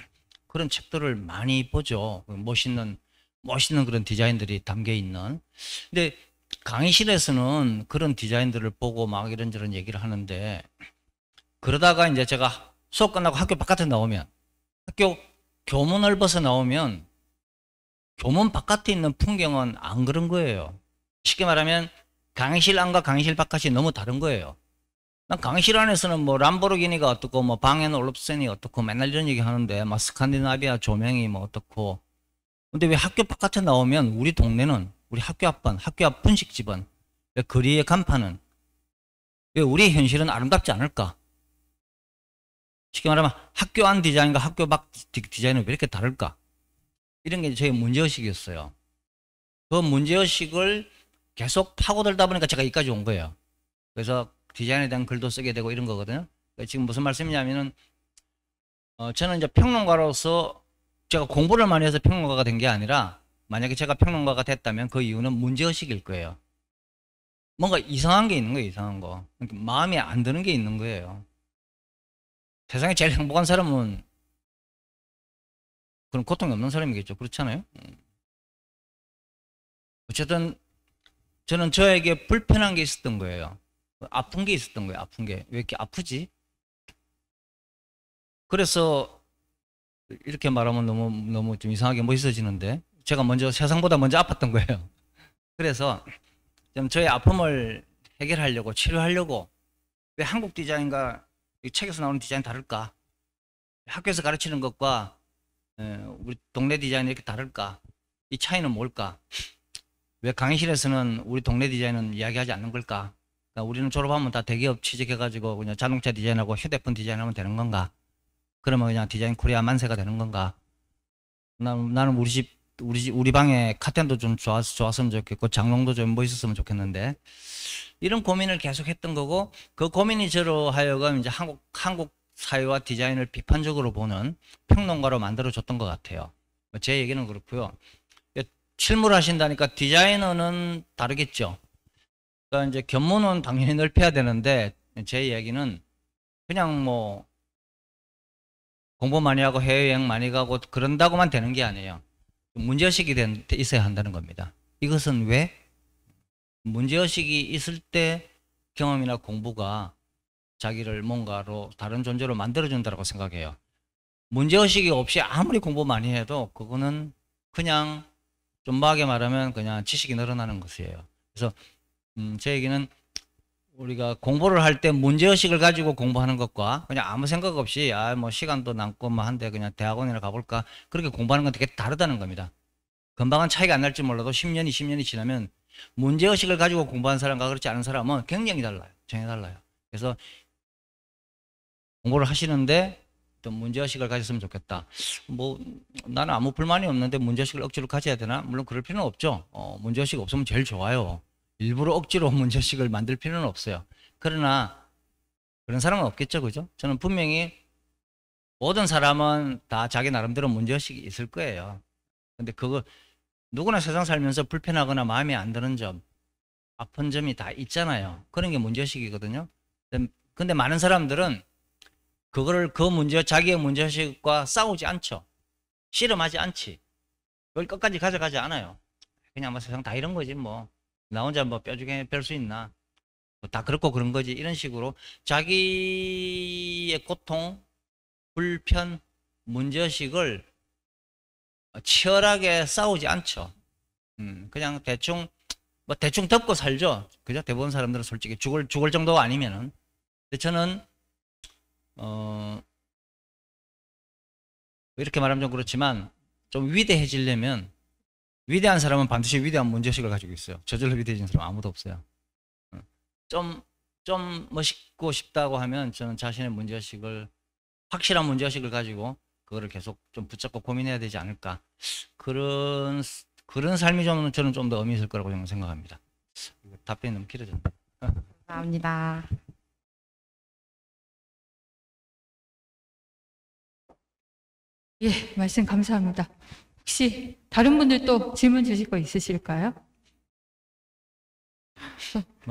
A: 그런 책들을 많이 보죠. 멋있는 그런 디자인들이 담겨 있는. 근데 강의실에서는 그런 디자인들을 보고 막 이런저런 얘기를 하는데, 그러다가 이제 제가 수업 끝나고 학교 바깥에 나오면, 학교 교문을 벗어 나오면 교문 바깥에 있는 풍경은 안 그런 거예요. 쉽게 말하면 강의실 안과 강의실 바깥이 너무 다른 거예요. 난 강의실 안에서는 뭐 람보르기니가 어떻고 뭐 방엔 올롭센이 어떻고 맨날 이런 얘기 하는데 막 스칸디나비아 조명이 뭐 어떻고, 근데 왜 학교 바깥에 나오면 우리 동네는, 우리 학교 앞 분식집은, 왜 거리의 간판은, 왜 우리의 현실은 아름답지 않을까? 쉽게 말하면 학교 안 디자인과 학교 밖 디자인은 왜 이렇게 다를까? 이런 게 저의 문제의식이었어요. 그 문제의식을 계속 파고들다 보니까 제가 여기까지 온 거예요. 그래서 디자인에 대한 글도 쓰게 되고 이런 거거든요. 지금 무슨 말씀이냐면은, 저는 이제 평론가로서 제가 공부를 많이 해서 평론가가 된 게 아니라, 만약에 제가 평론가가 됐다면 그 이유는 문제의식일 거예요. 뭔가 이상한 게 있는 거예요, 이상한 거. 마음에 안 드는 게 있는 거예요. 세상에 제일 행복한 사람은 그런 고통이 없는 사람이겠죠. 그렇잖아요. 어쨌든 저는 저에게 불편한 게 있었던 거예요. 아픈 게 있었던 거예요. 아픈 게. 왜 이렇게 아프지? 그래서 이렇게 말하면 너무 좀 이상하게 멋있어지는데, 제가 세상보다 먼저 아팠던 거예요. 그래서 좀 저의 아픔을 해결하려고, 치료하려고, 왜 한국 디자인과 이 책에서 나오는 디자인 다를까? 학교에서 가르치는 것과 우리 동네 디자인이 이렇게 다를까? 이 차이는 뭘까? 왜 강의실에서는 우리 동네 디자인은 이야기하지 않는 걸까? 그러니까 우리는 졸업하면 다 대기업 취직해가지고 그냥 자동차 디자인하고 휴대폰 디자인하면 되는 건가? 그러면 그냥 디자인 코리아 만세가 되는 건가? 나는 우리 방에 카텐도 좀 좋았으면 좋겠고, 장롱도 좀 멋있었으면 좋겠는데, 이런 고민을 계속 했던 거고, 그 고민이 저로 하여금 이제 한국 사회와 디자인을 비판적으로 보는 평론가로 만들어줬던 것 같아요. 제 얘기는 그렇고요. 실무를 하신다니까 디자이너는 다르겠죠. 그러니까 이제 견문은 당연히 넓혀야 되는데, 제 이야기는 그냥 뭐 공부 많이 하고 해외여행 많이 가고 그런다고만 되는 게 아니에요. 문제의식이 있어야 한다는 겁니다. 이것은 왜? 문제의식이 있을 때 경험이나 공부가 자기를 뭔가로 다른 존재로 만들어준다고 생각해요. 문제의식이 없이 아무리 공부 많이 해도 그거는 그냥 좀 막하게 말하면 그냥 지식이 늘어나는 것이에요. 그래서 제 얘기는 우리가 공부를 할 때 문제의식을 가지고 공부하는 것과 그냥 아무 생각 없이 뭐 시간도 남고 뭐 한데 그냥 대학원이나 가볼까, 그렇게 공부하는 건 되게 다르다는 겁니다. 금방은 차이가 안 날지 몰라도 10년, 20년이 지나면 문제의식을 가지고 공부한 사람과 그렇지 않은 사람은 굉장히 달라요. 전혀 달라요. 그래서 공부를 하시는데 또 문제의식을 가졌으면 좋겠다. 뭐 나는 아무 불만이 없는데 문제의식을 억지로 가져야 되나? 물론 그럴 필요는 없죠. 문제의식 없으면 제일 좋아요. 일부러 억지로 문제의식을 만들 필요는 없어요. 그러나 그런 사람은 없겠죠. 그죠? 저는 분명히 모든 사람은 다 자기 나름대로 문제의식이 있을 거예요. 근데 그거 누구나 세상 살면서 불편하거나 마음에 안 드는 점, 아픈 점이 다 있잖아요. 그런 게 문제의식이거든요. 근데 많은 사람들은 자기의 문제의식과 싸우지 않죠. 씨름하지 않지. 그걸 끝까지 가져가지 않아요. 그냥 뭐 세상 다 이런 거지 뭐. 나 혼자 뭐 뼈죽에 뺄 수 있나. 뭐다 그렇고 그런 거지. 이런 식으로 자기의 고통, 불편, 문제의식을 치열하게 싸우지 않죠. 그냥 대충 뭐 대충 덮고 살죠. 그죠? 대부분 사람들은 솔직히 죽을 정도가 아니면은. 근데 저는 이렇게 말하면 좀 그렇지만 좀 위대해지려면 위대한 사람은 반드시 위대한 문제의식을 가지고 있어요. 저절로 위대해진 사람 아무도 없어요. 좀 멋있고 싶다고 하면 저는 자신의 문제의식을 확실한 문제의식을 가지고 그거를 계속 좀 붙잡고 고민해야 되지 않을까. 그런 삶이 좀 저는 좀 더 의미 있을 거라고 저는 생각합니다. 답변이 너무 길어졌네.
C: 감사합니다.
B: 예, 말씀 감사합니다. 혹시 다른 분들 또 질문 주실 거 있으실까요?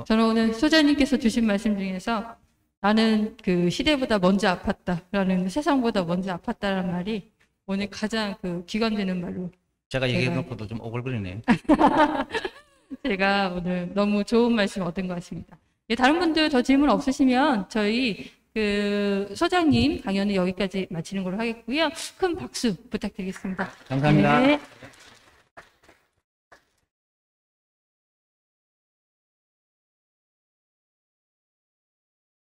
B: 저는 오늘 소장님께서 주신 말씀 중에서 나는 그 시대보다 먼저 아팠다라는, 세상보다 먼저 아팠다라는 말이 오늘 가장 그 기관되는 말로
A: 제가 얘기해놓고도 좀 오글거리네요.
B: 제가 오늘 너무 좋은 말씀 얻은 것 같습니다. 예, 다른 분들 더 질문 없으시면 저희 그 소장님 강연은 여기까지 마치는 걸로 하겠고요. 큰 박수 부탁드리겠습니다.
A: 감사합니다.
B: 네.